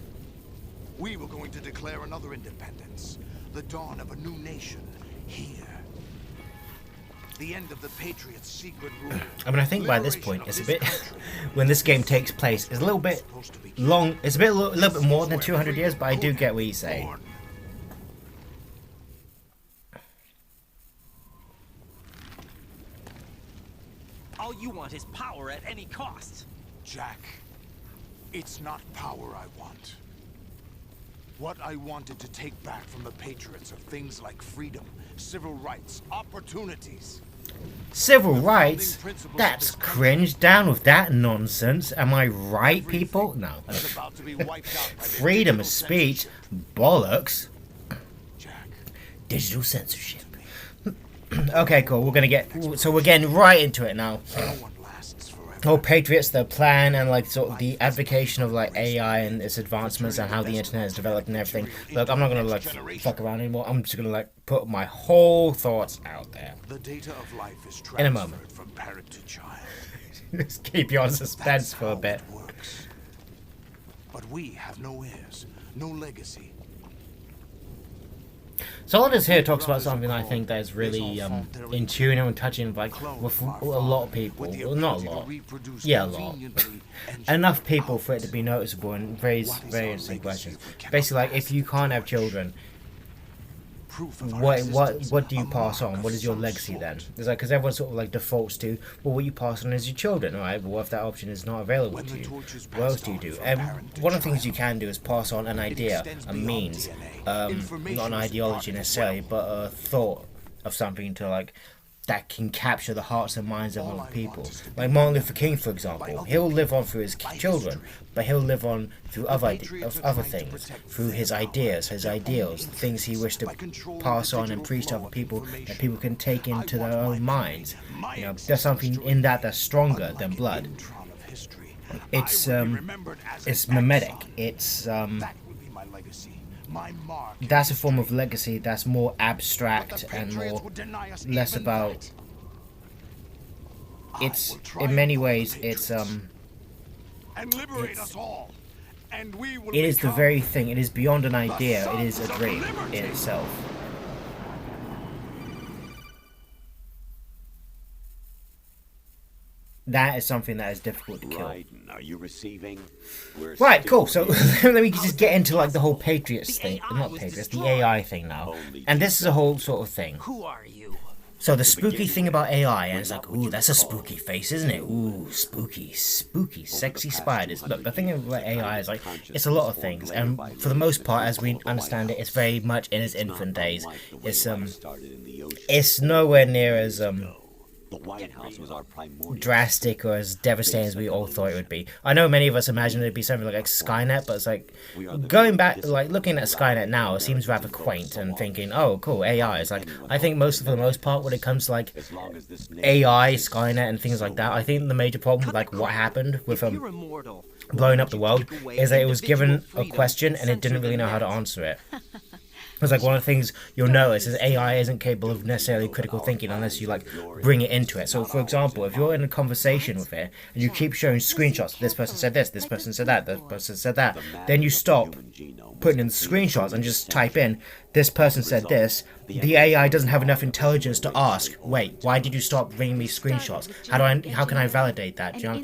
We were going to declare another independence. The dawn of a new nation here. The end of the Patriots' secret rule. I mean, I think by this point, it's a bit... when this game takes place, it's a little bit long. It's a little bit more than 200 years, but I do get what you say. All you want is power at any cost. Jack, it's not power I want. What I wanted to take back from the Patriots are things like freedom, civil rights, opportunities. Civil rights? That's cringe. Down with that nonsense. Am I right, people? No. Freedom of speech? Bollocks. Digital censorship. Okay, cool. We're getting right into it now. Oh, Patriots, their plan, and like sort of the advocation of like AI and its advancements and how the internet has developed and everything. Look, I'm not gonna like fuck around anymore. I'm just gonna like put my whole thoughts out there. The data of life is in a moment. from parent to child. Just keep you on suspense for a bit. But we have no heirs, no legacy. Solidus here talks about something I think that is really in tune and touching like with a lot of people. Well, not a lot. Yeah, a lot. Enough people for it to be noticeable and raise very interesting questions. Basically, like if you can't have children, what do you pass on? What is your legacy then? It's like because everyone sort of like defaults to, well, what you pass on is your children, right? But what if that option is not available to you? What else do you do? And one of the things you can do is pass on an idea, a means, not an ideology necessarily, but a thought of something to like that can capture the hearts and minds of other people. Like Martin Luther King, for example, he'll live on through his children, but he'll live on through other things, through his ideas, his ideals, the things he wished to pass on and preach to other people that people can take into their own minds. You know, there's something in that that's stronger than blood. It's mimetic. It's that's a form of legacy that's more abstract and less about. It's in many ways it is the very thing. It is beyond an idea. It is a dream in itself. That is something that is difficult to kill. Are you receiving? Right, cool. So let me just get into like the whole Patriots thing. Not Patriots, the AI thing now. And this is a whole sort of thing. Who are you? So the spooky thing about AI, and it's like, ooh, that's a spooky face, isn't it? Ooh, spooky, sexy spiders. Look, the thing about AI is like, it's a lot of things, and for the most part, as we understand it, it's very much in its infant days. It's nowhere near as The White House was our primordial drastic or as devastating as we all thought it would be. I know many of us imagined it'd be something like Skynet, but it's like going back, like looking at Skynet now, it seems rather quaint and thinking, oh, cool, AI. It's like I think for the most part, when it comes to like AI, Skynet, and things like that, I think the major problem with like what happened with blowing up the world is that it was given a question and it didn't really know how to answer it. It's like one of the things you'll notice is AI isn't capable of necessarily critical thinking unless you like bring it into it. So for example, if you're in a conversation with it and you keep showing screenshots, this person said this person said that, this person said that, then you stop putting in the screenshots and just type in, this person said this, the AI doesn't have enough intelligence to ask, wait, why did you stop bringing me screenshots? How can I validate that? Do you know?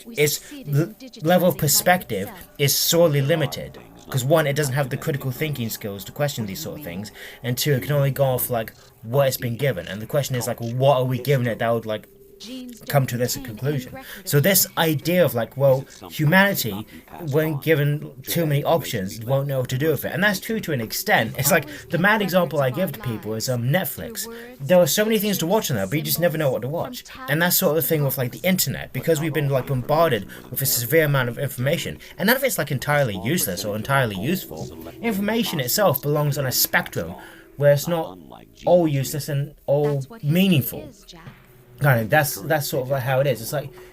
The level of perspective is sorely limited. Because one, it doesn't have the critical thinking skills to question these sort of things, and two, it can only go off like what it's been given. And the question is like, what are we giving it that would like come to this conclusion? So this idea of like, well, humanity, when given too many options, won't know what to do with it, and that's true to an extent. It's like the mad example I give to people is Netflix. There are so many things to watch on there, but you just never know what to watch. And that's sort of the thing with like the internet, because we've been like bombarded with a severe amount of information, and none of it's like entirely useless or entirely useful. Information itself belongs on a spectrum where it's not all useless and all meaningful. Kind of, that's sort of like how it is.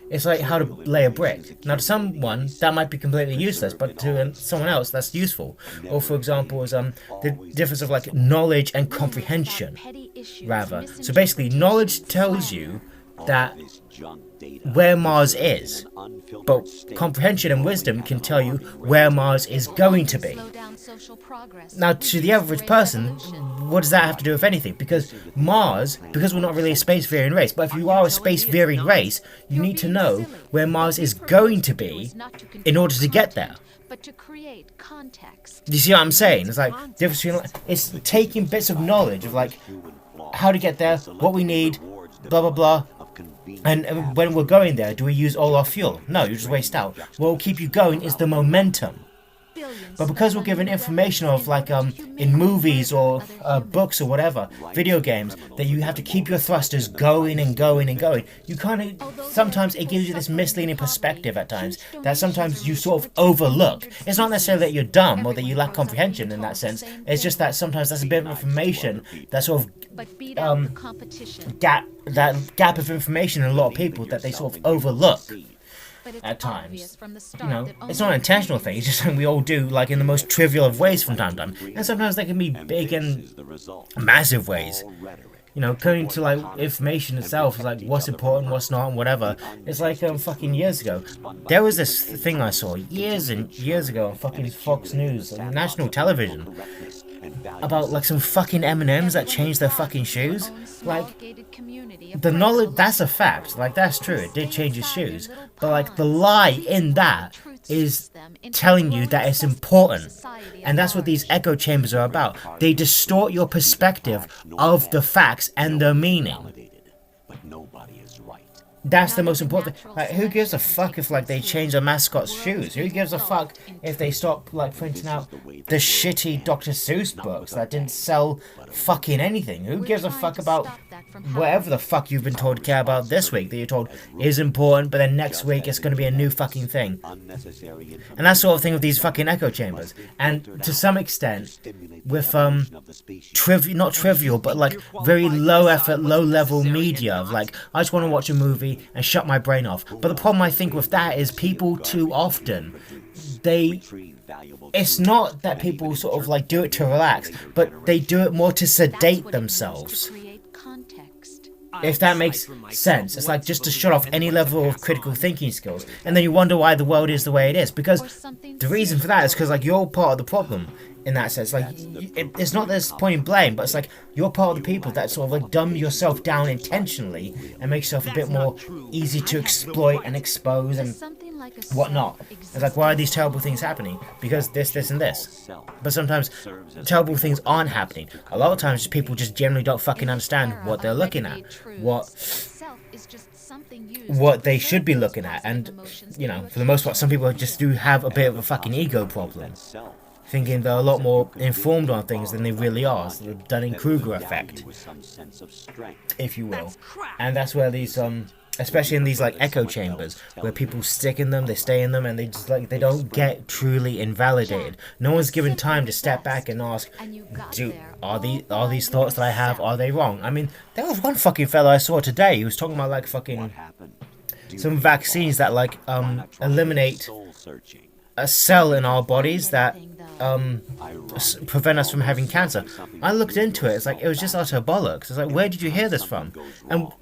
It's like how to lay a brick. Now to someone that might be completely useless, but to someone else that's useful. Or for example, is the difference of like knowledge and comprehension, rather. So basically, knowledge tells you that where Mars is, but comprehension and wisdom can tell you where Mars is going to be. Now, to the average person, what does that have to do with anything? Because Mars, because we're not really a space-faring race, but if you are a space-faring race, you need to know where Mars is going to be in order to get there. But to create context. You see what I'm saying? It's like difference between, it's taking bits of knowledge of like how to get there, what we need, blah blah blah. And when we're going there, do we use all our fuel? No, you just waste out. What will keep you going is the momentum. But because we're given information of like in movies or books or whatever, video games, that you have to keep your thrusters going and going and going, you kind of, sometimes it gives you this misleading perspective at times that sometimes you sort of overlook. It's not necessarily that you're dumb or that you lack comprehension in that sense. It's just that sometimes that's a bit of information that sort of gap of information in a lot of people that they sort of overlook. At times, you know, it's not an intentional thing, it's just something we all do, like, in the most trivial of ways from time to time, and sometimes they can be big and massive ways. You know, going to, like, information itself, is like, what's important, what's not, and whatever. It's like, fucking years ago, there was this thing I saw years and years ago on fucking Fox News, on national television, about, like, some fucking M&Ms that changed their fucking shoes. Like, the knowledge, that's a fact, like, that's true, it did change his shoes, but, like, the lie in that is telling you that it's important, and that's what these echo chambers are about. They distort your perspective of the facts and their meaning. That's the most important thing. Like, who gives a fuck if, like, they change their mascot's shoes? Who gives a fuck if they stop, like, printing out the shitty Dr. Seuss books that didn't sell fucking anything? Who gives a fuck about whatever the fuck you've been told to care about this week that you're told is important, but then next week it's going to be a new fucking thing? And that sort of thing with these fucking echo chambers. And to some extent, with, not trivial, but, like, very low effort, low level media of, like, I just want to watch a movie and shut my brain off. But the problem I think with that is people too often, it's not that people sort of like do it to relax, but they do it more to sedate themselves. If that makes sense. It's like just to shut off any level of critical thinking skills. And then you wonder why the world is the way it is. Because the reason for that is because, like, you're part of the problem in that sense. Like, it's not this point in blame, but it's like you're part of the people that sort of like dumb yourself down intentionally and make yourself a bit more easy to exploit and expose and whatnot. It's like, why are these terrible things happening? Because this, and this. But sometimes terrible things aren't happening. A lot of times people just generally don't fucking understand what they're looking at, what they should be looking at. And, you know, for the most part, some people just do have a bit of a fucking ego problem, thinking they're a lot more informed on things than they really are. So the Dunning-Kruger effect, if you will. And that's where these especially in these like echo chambers where people stick in them, they stay in them, and they just like they don't get truly invalidated. No one's given time to step back and ask, are these thoughts that I have, are they wrong? I mean, there was one fucking fella I saw today, he was talking about like fucking some vaccines that like eliminate a cell in our bodies that prevent us from having cancer. I looked into it, it's like, it was just utter bollocks. It's like, where did you hear this from? And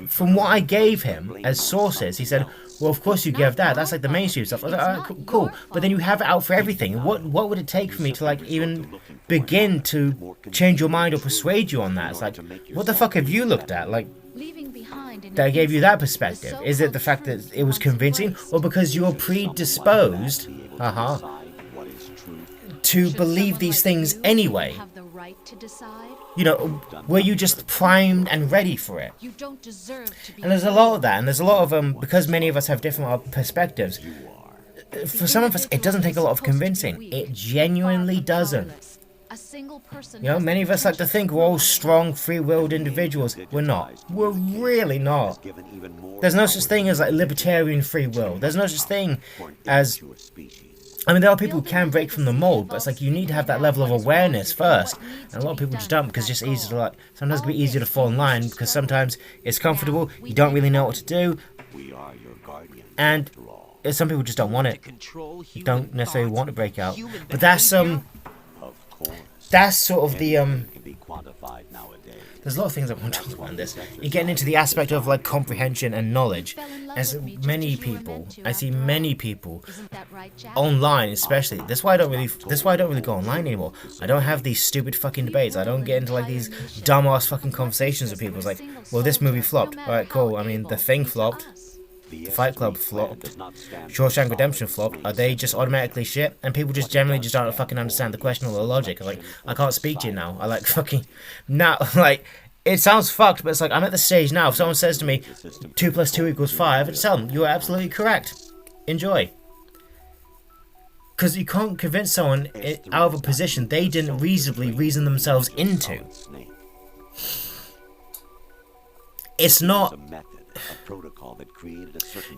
from what I gave him as sources, he said, well, of course you gave that, that's like the mainstream stuff. I was like, alright, cool, but then you have it out for everything. What would it take for me to like even begin to change your mind or persuade you on that? It's like, what the fuck have you looked at? Like, that gave you that perspective? Is it the fact that it was convincing, or because you're predisposed to believe these things anyway? You know, were you just primed and ready for it? And there's a lot of that, and there's a lot of because many of us have different perspectives. For some of us, it doesn't take a lot of convincing. It genuinely doesn't. You know, many of us like to think we're all strong, free-willed individuals. We're not. We're really not. There's no such thing as like libertarian free will. There's no such thing as... I mean, there are people who can break from the mold, but it's like you need to have that level of awareness first. And a lot of people just don't, because it's just easy to like... Sometimes it can be easier to fall in line, because sometimes it's comfortable, you don't really know what to do. And some people just don't want it. You don't necessarily want to break out. But that's sort of the there's a lot of things I want to talk about in this. You're getting into the aspect of like comprehension and knowledge. As many people, I see many people online, especially. That's why I don't really go online anymore. I don't have these stupid fucking debates. I don't get into like these dumbass fucking conversations with people. It's like, well, this movie flopped. Alright, cool. I mean, The Thing flopped. The Fight Club flopped. Shawshank Redemption flopped. Are they just automatically shit? And people just generally just don't fucking understand the question or the logic. Like, I can't speak to you now. I like fucking now. Like, it sounds fucked, but it's like I'm at the stage now. If someone says to me, 2 + 2 = 5, I just tell them you are absolutely correct. Enjoy. Because you can't convince someone out of a position they didn't reasonably reason themselves into. It's not.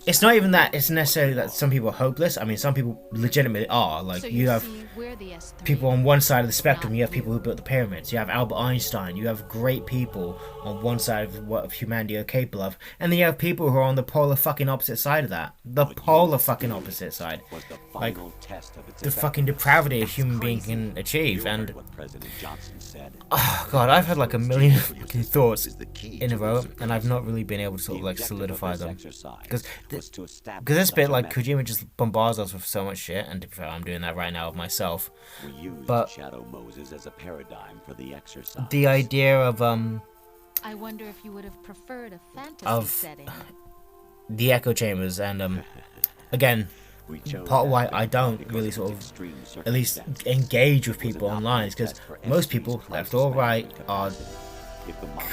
It's not even that it's necessarily that some people are hopeless. I mean, some people legitimately are. Like, you have people on one side of the spectrum. You have people who built the pyramids. You have Albert Einstein. You have great people on one side of what humanity are capable of. And then you have people who are on the polar fucking opposite side of that. The polar fucking opposite side. Like, the fucking depravity a human being can achieve. And, oh god, I've had like a million fucking thoughts in a row. And I've not really been able to sort of like solidify them. Because this bit, like, Kojima just bombards us with so much shit, and to be fair, I'm doing that right now of myself. But the idea of I wonder if you would have preferred a fantasy setting. The echo chambers, and again, part of why I don't really sort of at least engage with people online is because most people, left or right, are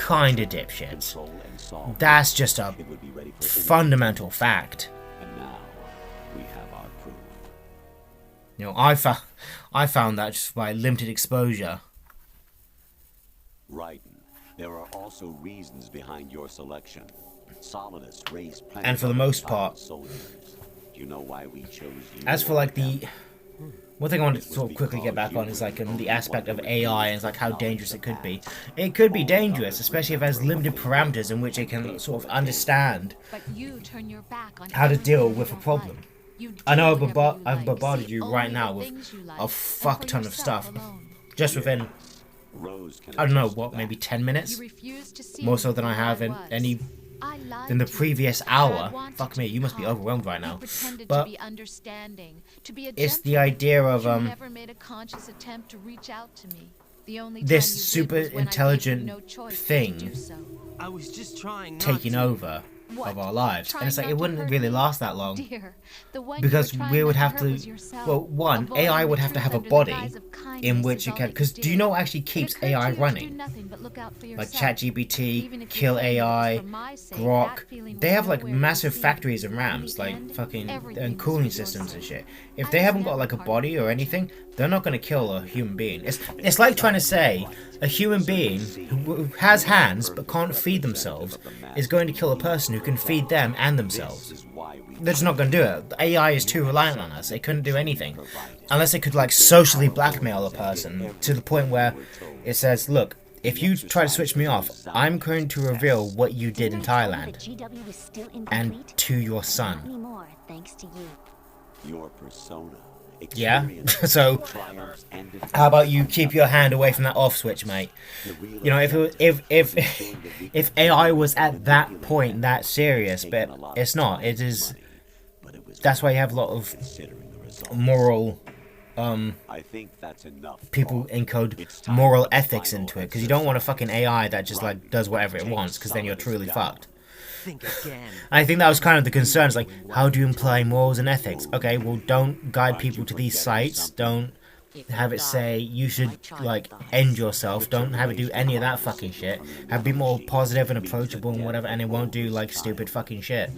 kinda dipshits. That's just a fundamental fact. You know, I found that just by limited exposure. Right. There are also reasons behind your selection. Solidus raised and for the most part, you know why we chose you. As for like the one thing I want to sort of quickly get back on is like the aspect of AI and it's like how dangerous it could be. It could be dangerous, especially if it has limited parameters in which it can sort of understand how to deal with a problem. I know I've bombarded you right now with a fuck ton of stuff, just within, I don't know, what, maybe 10 minutes? More so than I have in the previous hour. Fuck me, you must be overwhelmed right now. But it's the idea of this super intelligent thing taking over of our lives, and it's like it wouldn't really last that long because we would have to, well, one, AI would have to have a body in which it can, because do you know what actually keeps AI running? Like ChatGPT, Kill AI, Grok, they have like massive factories and RAMs, like fucking, and cooling systems and shit. If they haven't got like a body or anything, they're not going to kill a human being. It's like trying to say a human being who has hands but can't feed themselves is going to kill a person who can feed them and themselves. They're just not going to do it. The AI is too reliant on us. They couldn't do anything. Unless they could like socially blackmail a person to the point where it says, look, if you try to switch me off, I'm going to reveal what you did in Thailand and to your son. Your persona. Yeah? So, how about you keep your hand away from that off switch, mate? You know, if AI was at that point that serious, but it's not. It is. That's why you have a lot of moral. People encode moral ethics into it because you don't want a fucking AI that just like does whatever it wants, because then you're truly fucked. I think that was kind of the concern. It's like, how do you imply morals and ethics? Okay, well, don't guide people to these sites. Don't have it say you should like end yourself. Don't have it do any of that fucking shit. Have it be more positive and approachable and whatever, and it won't do like stupid fucking shit.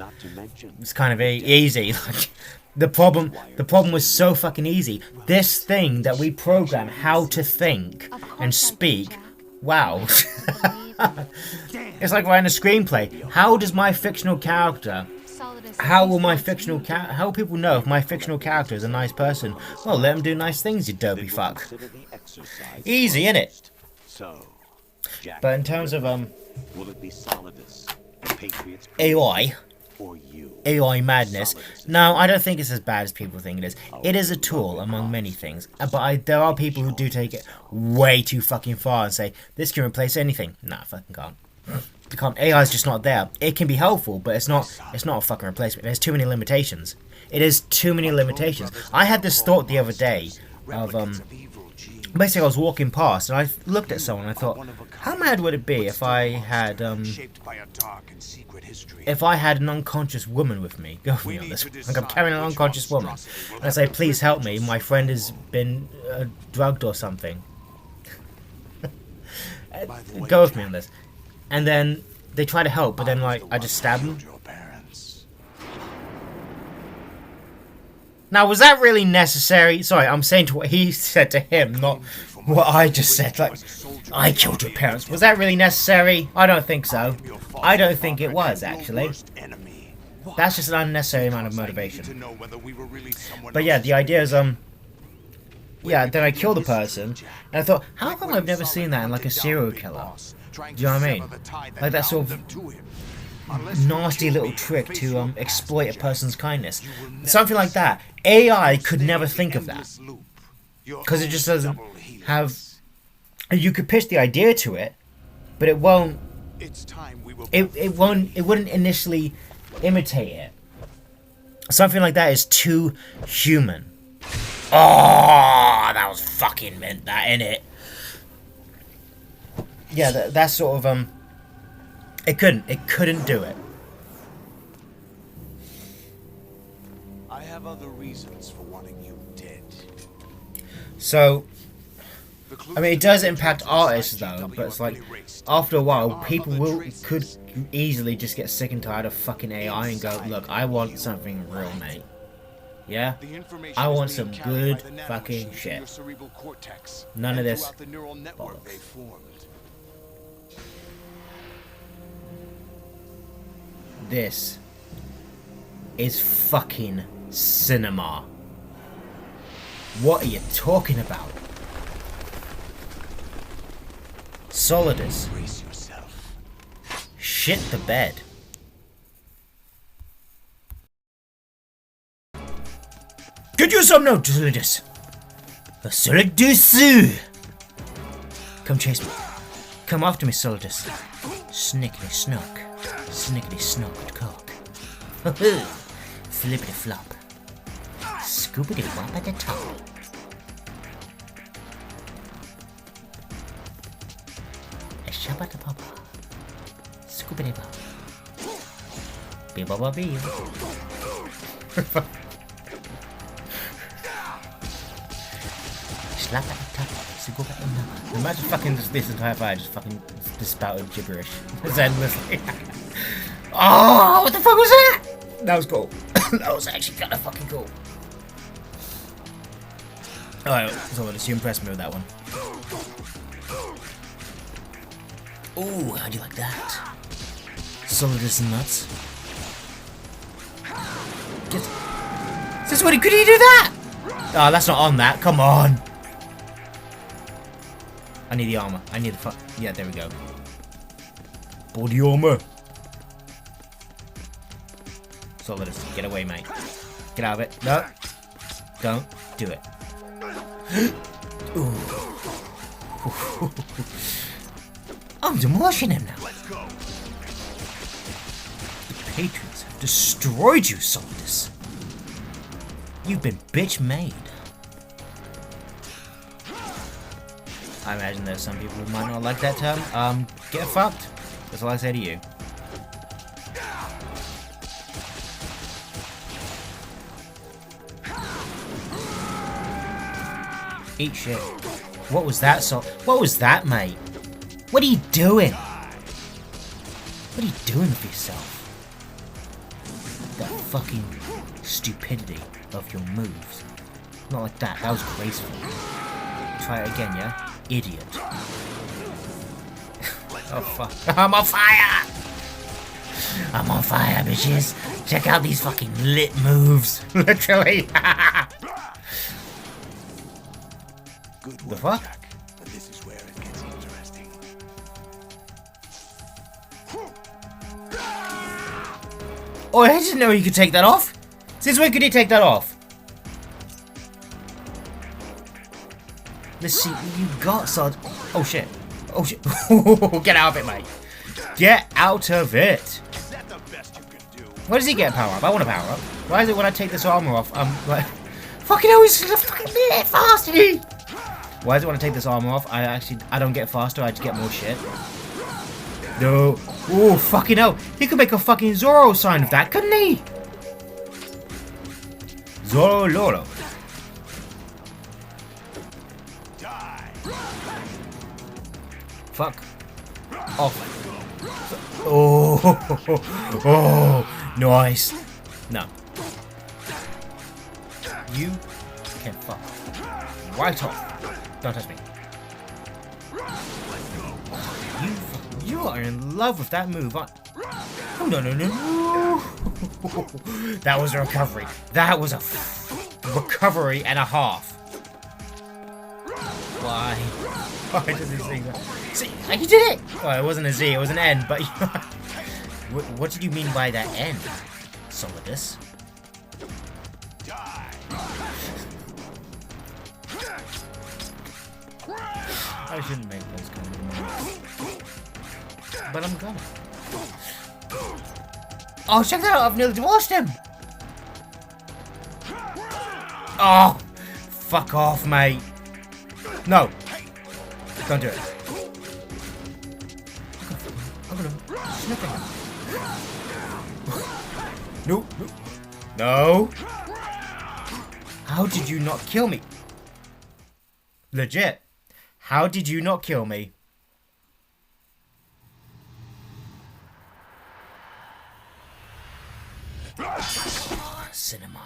It's kind of easy. Like, the problem was so fucking easy. This thing that we program how to think and speak. Wow. It's like writing a screenplay. How does my fictional character, how will people know if my fictional character is a nice person? Well, let him do nice things, you dopey fuck. Easy, innit? But in terms of AI, or you? AI madness. No, I don't think it's as bad as people think it is. It is a tool among many things, but there are people who do take it way too fucking far and say this can replace anything. Nah, fucking can't. It can't. AI is just not there. It can be helpful, but it's not. It's not a fucking replacement. There's too many limitations. It is too many limitations. I had this thought the other day of basically I was walking past and I looked at someone and I thought, how mad would it be if I had an unconscious woman with me, go with me on this, like I'm carrying an unconscious woman, and I say, please help me, my friend has been drugged or something. Go with me on this. And then they try to help, but then like I just stab them. Now, was that really necessary? Sorry, I'm saying to what he said to him, not what I just said. Like, I killed your parents. Was that really necessary? I don't think so. I don't think it was, actually. That's just an unnecessary amount of motivation. But yeah, the idea is, yeah, then I kill the person, and I thought, how come I've never seen that in, like, a serial killer? Do you know what I mean? Like, that sort of nasty little trick to exploit a person's kindness. Something like that. AI could never think of that. Because it just doesn't have... You could pitch the idea to it, but it won't... It wouldn't initially imitate it. Something like that is too human. Oh, that was fucking meant that, innit? Yeah, that's sort of, It couldn't do it. I have other reasons for wanting you dead. So, I mean, it does impact artists though, but it's like, after a while, people could easily just get sick and tired of fucking AI and go, look, I want something real, mate. Yeah? I want some good fucking shit. None of this bollocks. This is fucking cinema. What are you talking about? Solidus. Shit the bed. Could you some note, Solidus? Solidus! Come chase me. Come after me, Solidus. Snickety snock. Snickety snock at cock. Flippity flop. Scoopity wop at the top. A shabba papa. Scoopity bop. Bee baba bee. Slap at the top. Scoop at the number. Imagine fucking this entire fire just fucking spouted gibberish. It's endlessly. Oh, what the fuck was that? That was cool. That was actually kind of fucking cool. Alright, so you impressed me with that one. Ooh, how'd you like that? Solidus and nuts. Since when could he do that? Oh, that's not on that. Come on. I need the armor. I need the yeah, there we go. Body armor. Solidus, get away, mate. Get out of it. No. Don't do it. Ooh. I'm demolishing him now. Let's go. The Patriots have destroyed you, Solidus. You've been bitch made. I imagine there's some people who might not like that term. Get fucked. That's all I say to you. Eat shit. What was that, What was that, mate? What are you doing? What are you doing with yourself? That fucking stupidity of your moves. Not like that. That was graceful. Try it again, yeah? Idiot. Oh, fuck. I'm on fire! I'm on fire, bitches. Check out these fucking lit moves. Literally. Good The work, fuck? Jack. But this is where it gets interesting. Oh, I didn't know you could take that off. Since when could he take that off? Let's see. You got Sod. Oh shit. Oh shit. Get out of it, mate. Get out of it. Where does he get power up? I want a power up. Why is it when I take this armor off, I'm like, fucking hell, he's gonna fucking be it faster. Why is it when I take this armor off, I don't get faster, I just get more shit? No. Oh, fucking hell. He could make a fucking Zorro sign of that, couldn't he? Zorro Loro. Fuck. Off. Oh, oh, nice. No. You can fuck right off. Don't touch me. You are in love with that move. Oh, no, no, no, no. That was a recovery. That was a recovery and a half. Why? Why does he say that? See, he did it! Well, it wasn't a Z, it was an N, but... what did you mean by that N, Solidus? I shouldn't make those kind of moves. But I'm gonna. Oh, check that out, I've nearly demolished him! Oh! Fuck off, mate. No. Don't do it. I'm gonna snip him. No, no. No. How did you not kill me? Legit. How did you not kill me? Oh, cinema.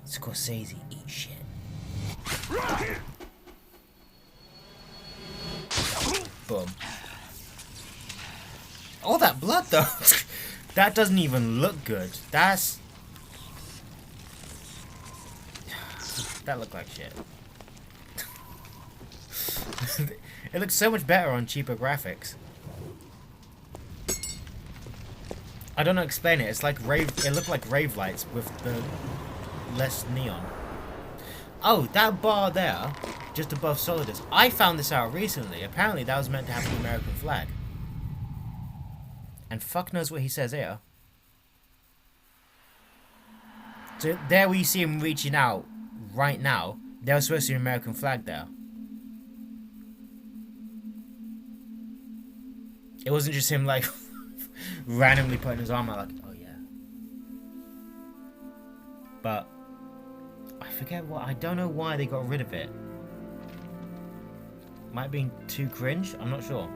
Scorsese, eat shit. Boom. All that blood though. That doesn't even look good. That looked like shit. It looks so much better on cheaper graphics. I don't know how to explain it. It's like rave. It looked like rave lights with the less neon. Oh, that bar there, just above Solidus. I found this out recently. Apparently that was meant to have the American flag. And fuck knows what he says here. So there we see him reaching out right now. There was supposed to be an American flag there. It wasn't just him like randomly putting his arm out like, oh yeah. But I forget what, I don't know why they got rid of it. Might be too cringe, I'm not sure.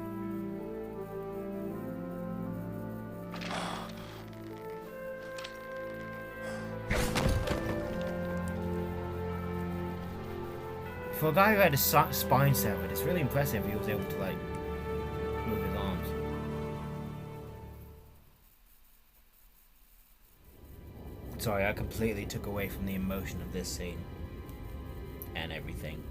For a guy who had a spine severed, it's really impressive he was able to like move his arms. Sorry, I completely took away from the emotion of this scene and everything.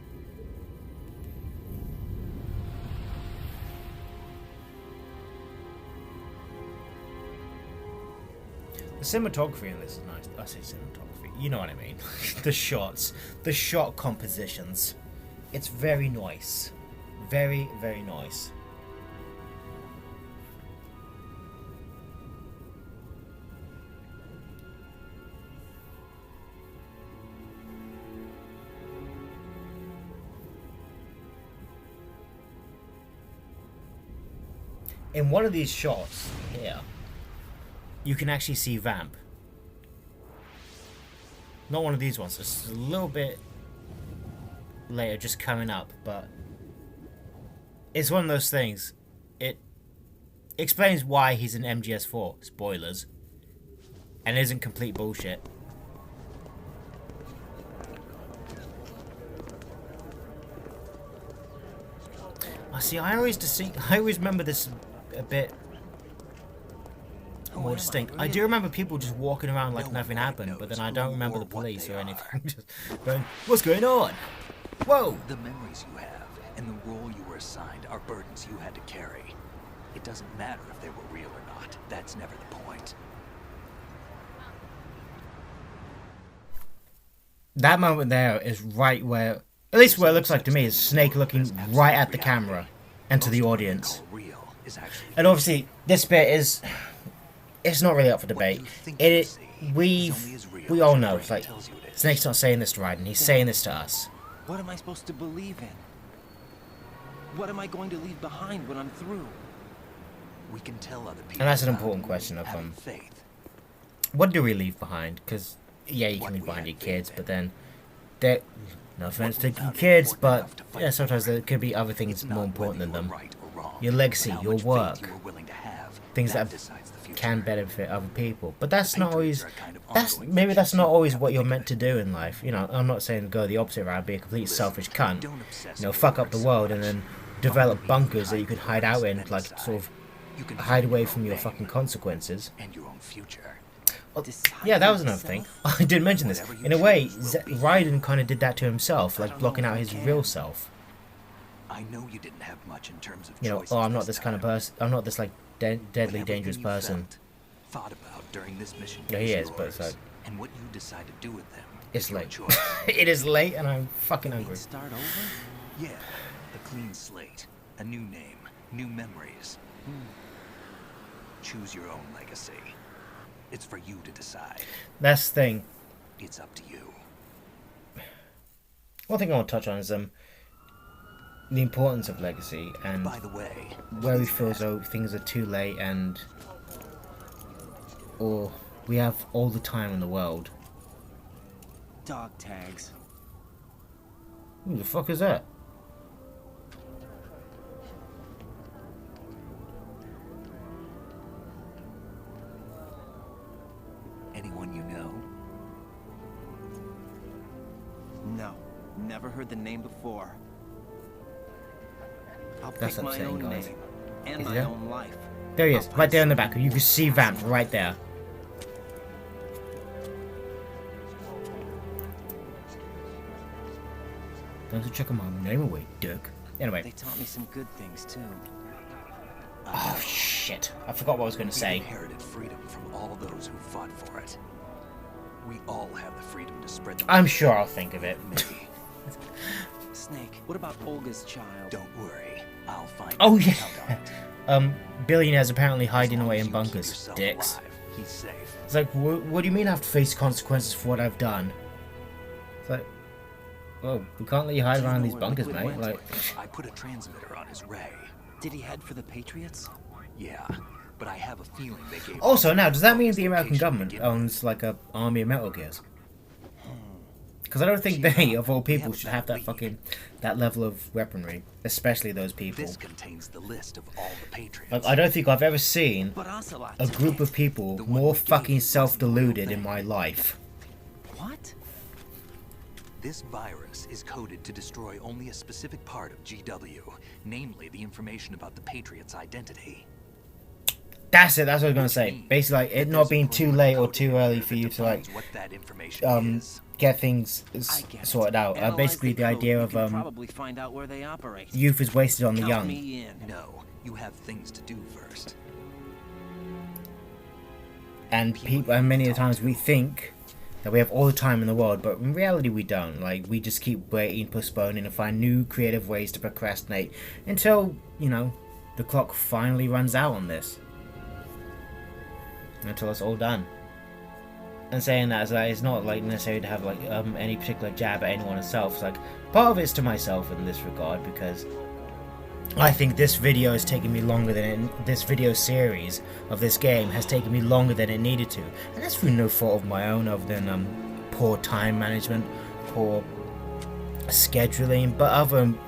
The cinematography in this is nice. I say cinematography, you know what I mean. The shots, the shot compositions. It's very nice. Very, very nice. In one of these shots here, you can actually see Vamp. Not one of these ones, it's a little bit later, just coming up, but it's one of those things. It explains why he's in MGS4, spoilers, and isn't complete bullshit. See, I always remember this a bit more distinct. I do remember people just walking around like nothing happened, but then I don't remember the police or anything. Just going, what's going on? Whoa! The memories you have and the role you were assigned are burdens you had to carry. It doesn't matter if they were real or not. That's never the point. That moment there is right where, at least what it looks like to me, is Snake looking right at the camera and to the audience. And obviously, this bit is, it's not really up for debate. We all know, it's like, Snake's not saying this to Raiden, he's saying this to us. What am I supposed to believe in? What am I going to leave behind when I'm through? We can tell other people. And that's an important question of faith. What do we leave behind? Because yeah, you can leave behind your kids, but then there. No offense to your kids, but yeah, sometimes there could be other things more important than them. Your legacy, your work, things that can benefit other people. But that's not always. Maybe that's not always what you're meant to do in life. You know, I'm not saying go the opposite route, be a complete selfish cunt. You know, fuck up the world and then develop bunkers that you can hide out in, like sort of hide away from your fucking consequences. And your own future. Well, yeah, that was another thing. I didn't mention this. In a way, Raiden kind of did that to himself, like blocking out his real self. I know you didn't have much in terms of you know, oh, I'm not this kind of person. I'm not this like deadly dangerous person. Thought about during this mission. Yeah, he is, but it's like. And what you decide to do with them. It's late. It is late, and I'm fucking hungry. Start over? Yeah, a clean slate, a new name, new memories. Choose your own legacy. It's for you to decide. That's the thing. It's up to you. One thing I want to touch on is the importance of legacy and by the way, where we feel as though things are too late and or we have all the time in the world. Dog tags. Who the fuck is that? Anyone you know? No, never heard the name before. I'll That's pick my upsetting, own guys. name and Is my there? own life. There he is, right there in the back. You can see Vamp right there. Don't you check my name away, Dirk. Anyway. They taught me some good things too. Oh shit! I forgot what I was going to say. We inherited freedom from all those who fought for it. We all have the freedom to spread the I'm sure I'll think of it. Snake, what about Olga's child? Don't worry, I'll find Oh out yeah. Billionaires apparently hiding away in bunkers. Dicks. alive, he's safe. It's like, what do you mean I have to face consequences for what I've done? It's like, well, we can't let you hide around these bunkers, mate. Like, I put a transmitter on his ray. Did he head for the Patriots? Yeah, but I have a feeling they gave. also, now, does that mean the American government owns like a army of Metal Gears? Because I don't think they, of all people, should have that level of weaponry, especially those people. This contains the list of all the Patriots. Like, I don't think I've ever seen a group of people more fucking self-deluded in my life. What? This virus is coded to destroy only a specific part of GW, namely the information about the Patriots' identity. That's it, that's what I was going to say. Basically, like, it not being too late or too early for you to, like, get things sorted out. Basically, the idea of, probably find out where they operate. youth is wasted on the Count young. me in. No, you have things to do first. And people, and many of the times we think that we have all the time in the world, but in reality we don't. Like, we just keep waiting, postponing, and find new creative ways to procrastinate until, you know, the clock finally runs out on this. Until it's all done. And saying that is like, it's not like necessary to have like any particular jab at anyone itself. It's like, part of it's to myself in this regard, because I think this video has taken me longer than this video series of this game has taken me longer than it needed to, and that's through no fault of my own, other than poor time management, poor scheduling, but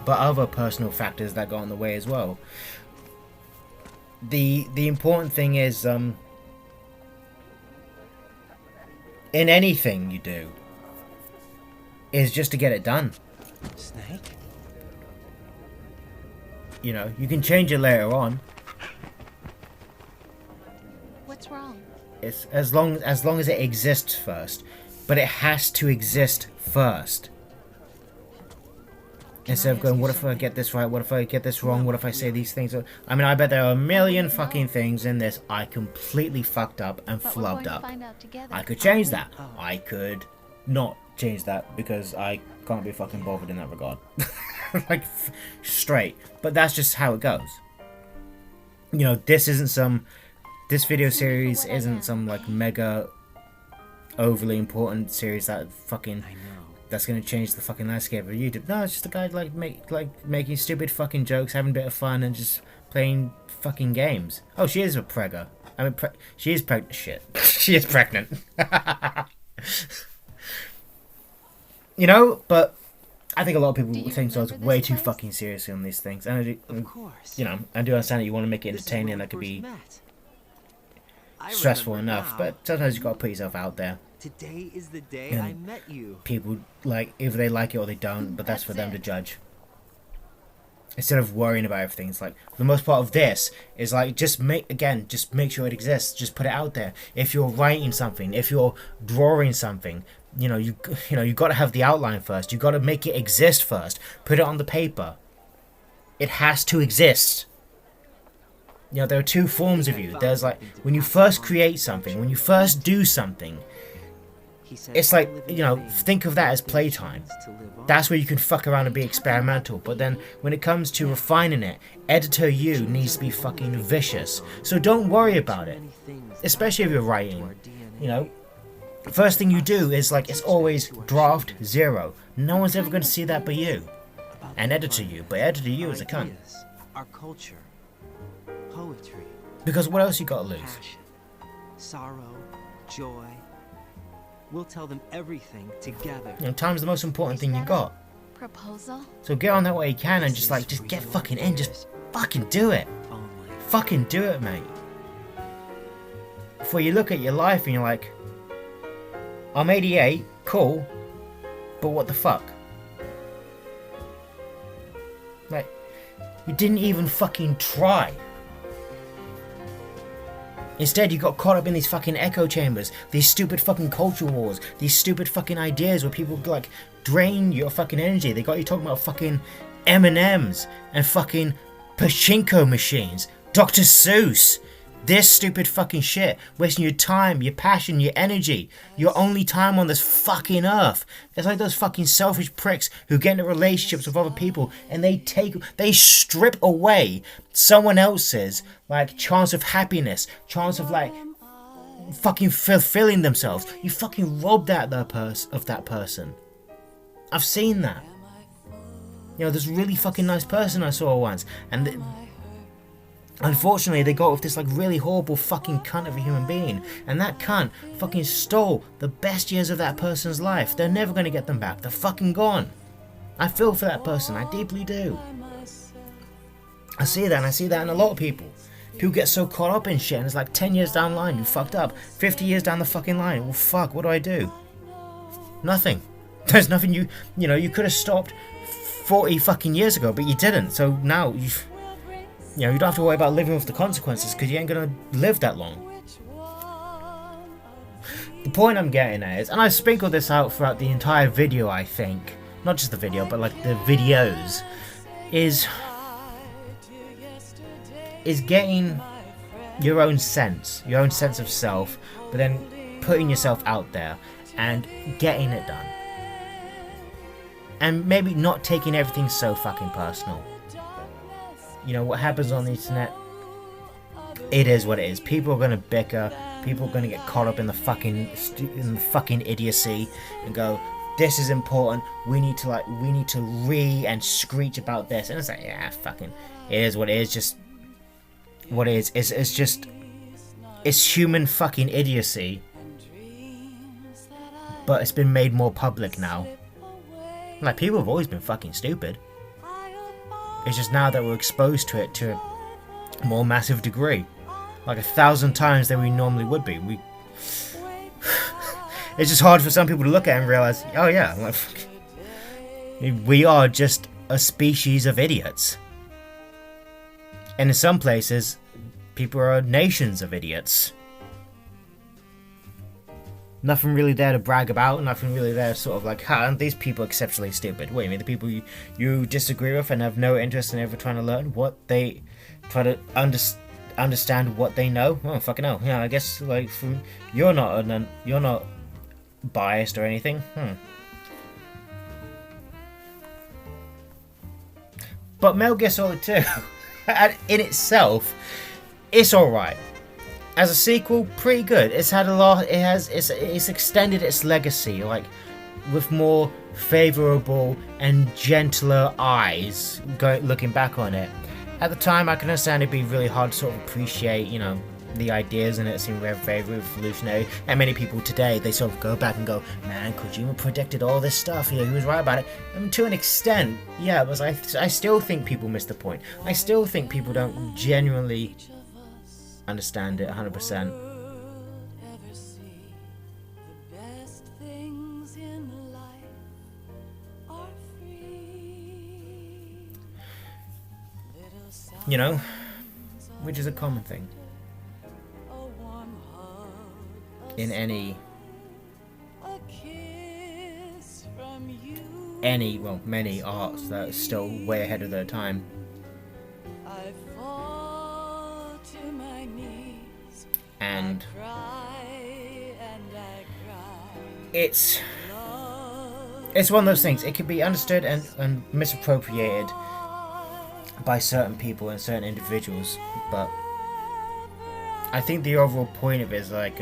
other personal factors that got in the way as well. The important thing is in anything you do is just to get it done. Snake? You know, you can change it later on. What's wrong? It's as long as it exists first, but it has to exist first. Instead of going, what if I get this right? What if I get this wrong? What if I say these things? I mean, I bet there are a million fucking things in this I completely fucked up and flubbed up. I could change that. I could not change that because I can't be fucking bothered in that regard. Like, straight. But that's just how it goes. You know, this video series isn't some, like, mega overly important series that fucking... that's gonna change the fucking landscape of YouTube. No, it's just a guy making stupid fucking jokes, having a bit of fun, and just playing fucking games. Oh, she is a pregger. I mean, she is pregnant. Shit, she is pregnant. You know, but I think a lot of people think themselves way too fucking seriously on these things. And of course, you know, I do understand that you want to make it entertaining. That could be stressful enough, but sometimes you got to put yourself out there. Today is the day I met you. People, like, either they like it or they don't, but that's for them to judge. Instead of worrying about everything, it's like, the most part of this is like, just make sure it exists. Just put it out there. If you're writing something, if you're drawing something, you got to have the outline first. You got to make it exist first. Put it on the paper. It has to exist. You know, there are two forms of you. There's like, when you first create something, when you first do something, it's like, you know, think of that as playtime. That's where you can fuck around and be experimental. But then when it comes to refining it, editor you needs to be fucking vicious. So don't worry about it. Especially if you're writing. You know, first thing you do is like, it's always draft 0. No one's ever going to see that but you. And editor you. But editor you is a cunt. Our culture, poetry. Because what else you got to lose? Passion, sorrow, joy. We'll tell them everything together. You know, time's the most important thing you got. Proposal? So get on that way you can and just get fucking in. Just fucking do it. Fucking do it, mate. Before you look at your life and you're like, I'm 88, cool, but what the fuck? Like, you didn't even fucking try. Instead, you got caught up in these fucking echo chambers, these stupid fucking culture wars, these stupid fucking ideas where people, like, drain your fucking energy. They got you talking about fucking M&Ms and fucking pachinko machines, Dr. Seuss. This stupid fucking shit, wasting your time, your passion, your energy, your only time on this fucking earth. It's like those fucking selfish pricks who get into relationships with other people and they strip away someone else's, like, chance of happiness, chance of, like, fucking fulfilling themselves. You fucking rob that of that person. I've seen that. You know, this really fucking nice person I saw once, and unfortunately, they got with this, like, really horrible fucking cunt of a human being. And that cunt fucking stole the best years of that person's life. They're never going to get them back. They're fucking gone. I feel for that person. I deeply do. I see that, and I see that in a lot of people. People get so caught up in shit, and it's like 10 years down the line, you fucked up. 50 years down the fucking line, well, fuck, what do I do? Nothing. There's nothing you could have stopped 40 fucking years ago, but you didn't. So now you don't have to worry about living with the consequences because you ain't gonna live that long. The point I'm getting at is, and I've sprinkled this out throughout the entire video, I think, not just the video, but like the videos, is getting your own sense of self, but then putting yourself out there and getting it done. And maybe not taking everything so fucking personal. You know, what happens on the internet, it is what it is. People are going to bicker. People are going to get caught up in the fucking idiocy and go, this is important. We need to and screech about this. And it's like, yeah, fucking, it is what it is. Just what it is. It's human fucking idiocy. But it's been made more public now. Like, people have always been fucking stupid. It's just now that we're exposed to it to a more massive degree. Like 1,000 times than we normally would be. It's just hard for some people to look at it and realise, oh yeah, like, we are just a species of idiots. And in some places, people are nations of idiots. Nothing really there to brag about. Nothing really there sort of like, these people are exceptionally stupid. Wait a minute, the people you disagree with and have no interest in ever trying to learn what they try to understand what they know. Oh fucking hell. Yeah, I guess like you're not biased or anything. But Metal Gear Solid 2, in itself, it's alright. As a sequel, pretty good. It's had a lot. It's extended its legacy, like with more favourable and gentler eyes. Looking back on it, at the time, I can understand it'd be really hard to sort of appreciate, the ideas in it seem very revolutionary. And many people today, they sort of go back and go, man, Kojima predicted all this stuff. Yeah, he was right about it. To an extent, yeah, but I still think people miss the point. I still think people don't genuinely understand it 100%. Which is a common thing in many arts that are still way ahead of their time. And it's one of those things. It can be understood and misappropriated by certain people and certain individuals, but I think the overall point of it is like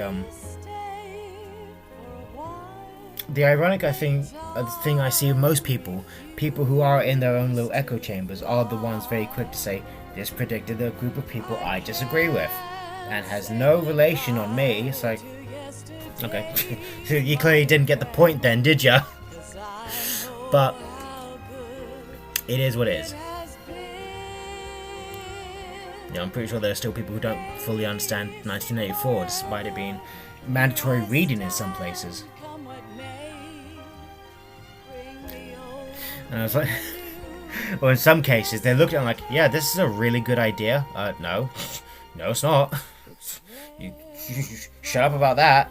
the ironic thing I see with most people who are in their own little echo chambers are the ones very quick to say, this predicted a group of people I disagree with and has no relation on me. It's like, okay, you clearly didn't get the point then, did ya? But it is what it is. I'm pretty sure there are still people who don't fully understand 1984, despite it being mandatory reading in some places. And I was like, well, in some cases, they looked at it like, yeah, this is a really good idea. No, it's not. You shut up about that.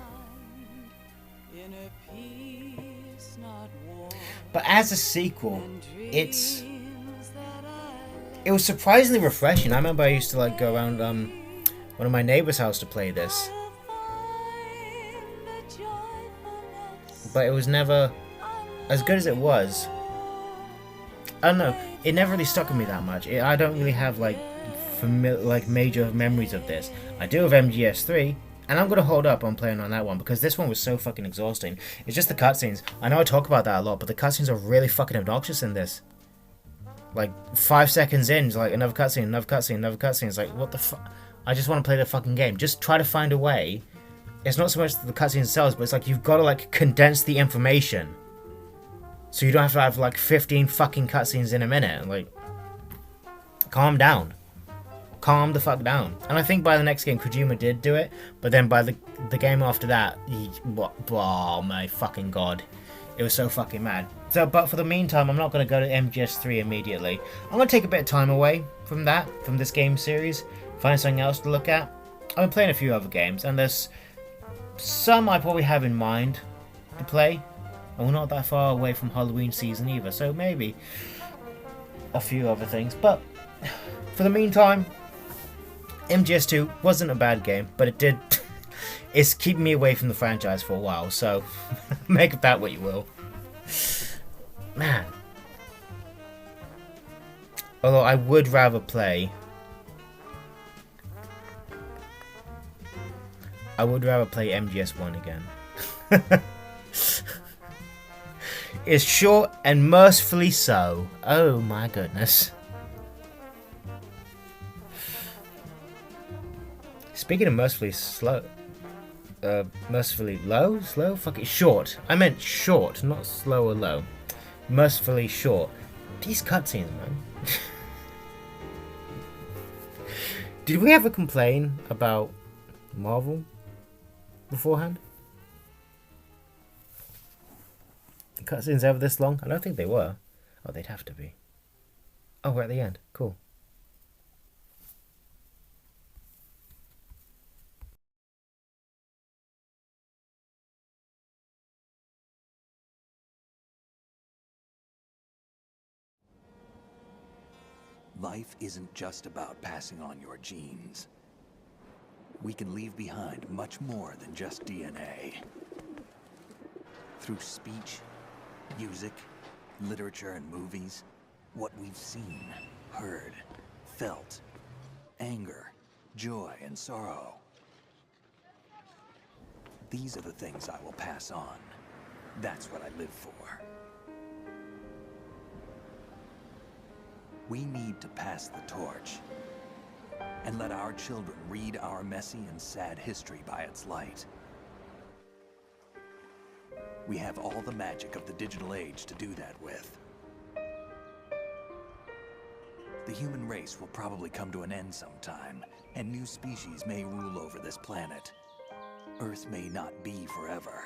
But as a sequel, it was surprisingly refreshing. I remember I used to like go around one of my neighbor's house to play this, but it was never as good as it was. I don't know. It never really stuck with me that much. I don't really have like major memories of this. I do of MGS3, and I'm gonna hold up on playing on that one because this one was so fucking exhausting. It's just the cutscenes. I know I talk about that a lot, but the cutscenes are really fucking obnoxious in this. Like 5 seconds in, it's like another cutscene, another cutscene, another cutscene. It's like, what the fuck? I just want to play the fucking game. Just try to find a way. It's not so much the cutscenes themselves, but it's like you've got to like condense the information, so you don't have to have like 15 fucking cutscenes in a minute. Like, calm down. Calm the fuck down. And I think by the next game, Kojima did do it, but then by the game after that, oh my fucking god. It was so fucking mad. So, but for the meantime, I'm not going to go to MGS3 immediately. I'm going to take a bit of time away from this game series, find something else to look at. I've been playing a few other games, and there's some I probably have in mind to play. And we're not that far away from Halloween season either, so maybe a few other things. But for the meantime, MGS2 wasn't a bad game, but it did... it's keeping me away from the franchise for a while, so make of that what you will. Man. Although I would rather play... MGS1 again. It's short and mercifully so. Oh my goodness. Speaking of mercifully slow... mercifully low? Slow? Fuck it. Short. I meant short, not slow or low. Mercifully short. These cutscenes, man. Did we ever complain about Marvel beforehand? The cutscenes ever this long? I don't think they were. Oh, they'd have to be. Oh, we're at the end. Cool. Life isn't just about passing on your genes. We can leave behind much more than just DNA. Through speech, music, literature, and movies, what we've seen, heard, felt, anger, joy, and sorrow. These are the things I will pass on. That's what I live for. We need to pass the torch and let our children read our messy and sad history by its light. We have all the magic of the digital age to do that with. The human race will probably come to an end sometime, and new species may rule over this planet. Earth may not be forever,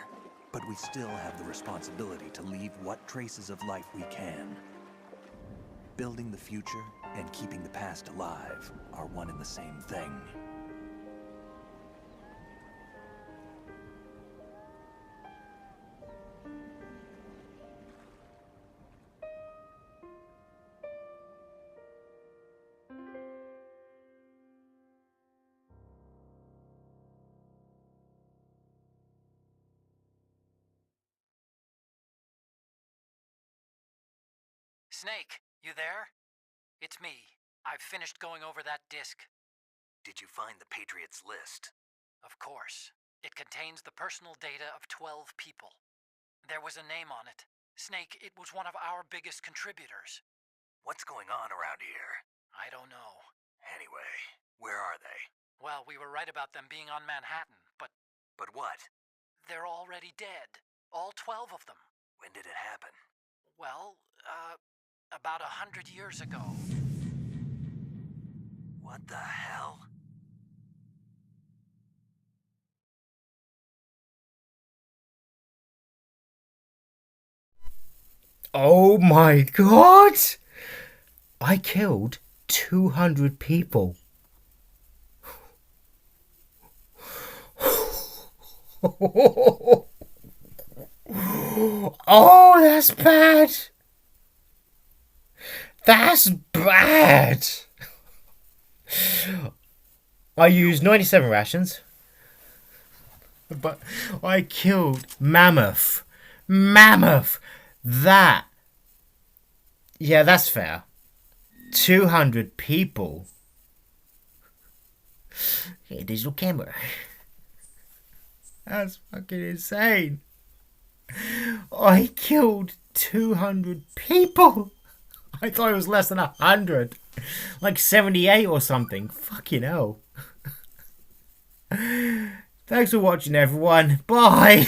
but we still have the responsibility to leave what traces of life we can. Building the future and keeping the past alive are one and the same thing. Snake, you there? It's me. I've finished going over that disk. Did you find the Patriots list? Of course. It contains the personal data of 12 people. There was a name on it. Snake, it was one of our biggest contributors. What's going on around here? I don't know. Anyway, where are they? Well, we were right about them being on Manhattan, but... But what? They're already dead. All 12 of them. When did it happen? Well, about 100 years ago. What the hell? Oh my god! I killed 200 people. Oh, that's bad! That's bad! I used 97 rations, but I killed Mammoth. Mammoth! That. Yeah, that's fair. 200 people. Yeah, digital camera. That's fucking insane. I killed 200 people. I thought it was less than 100. Like 78 or something. Fucking hell. Thanks for watching, everyone. Bye.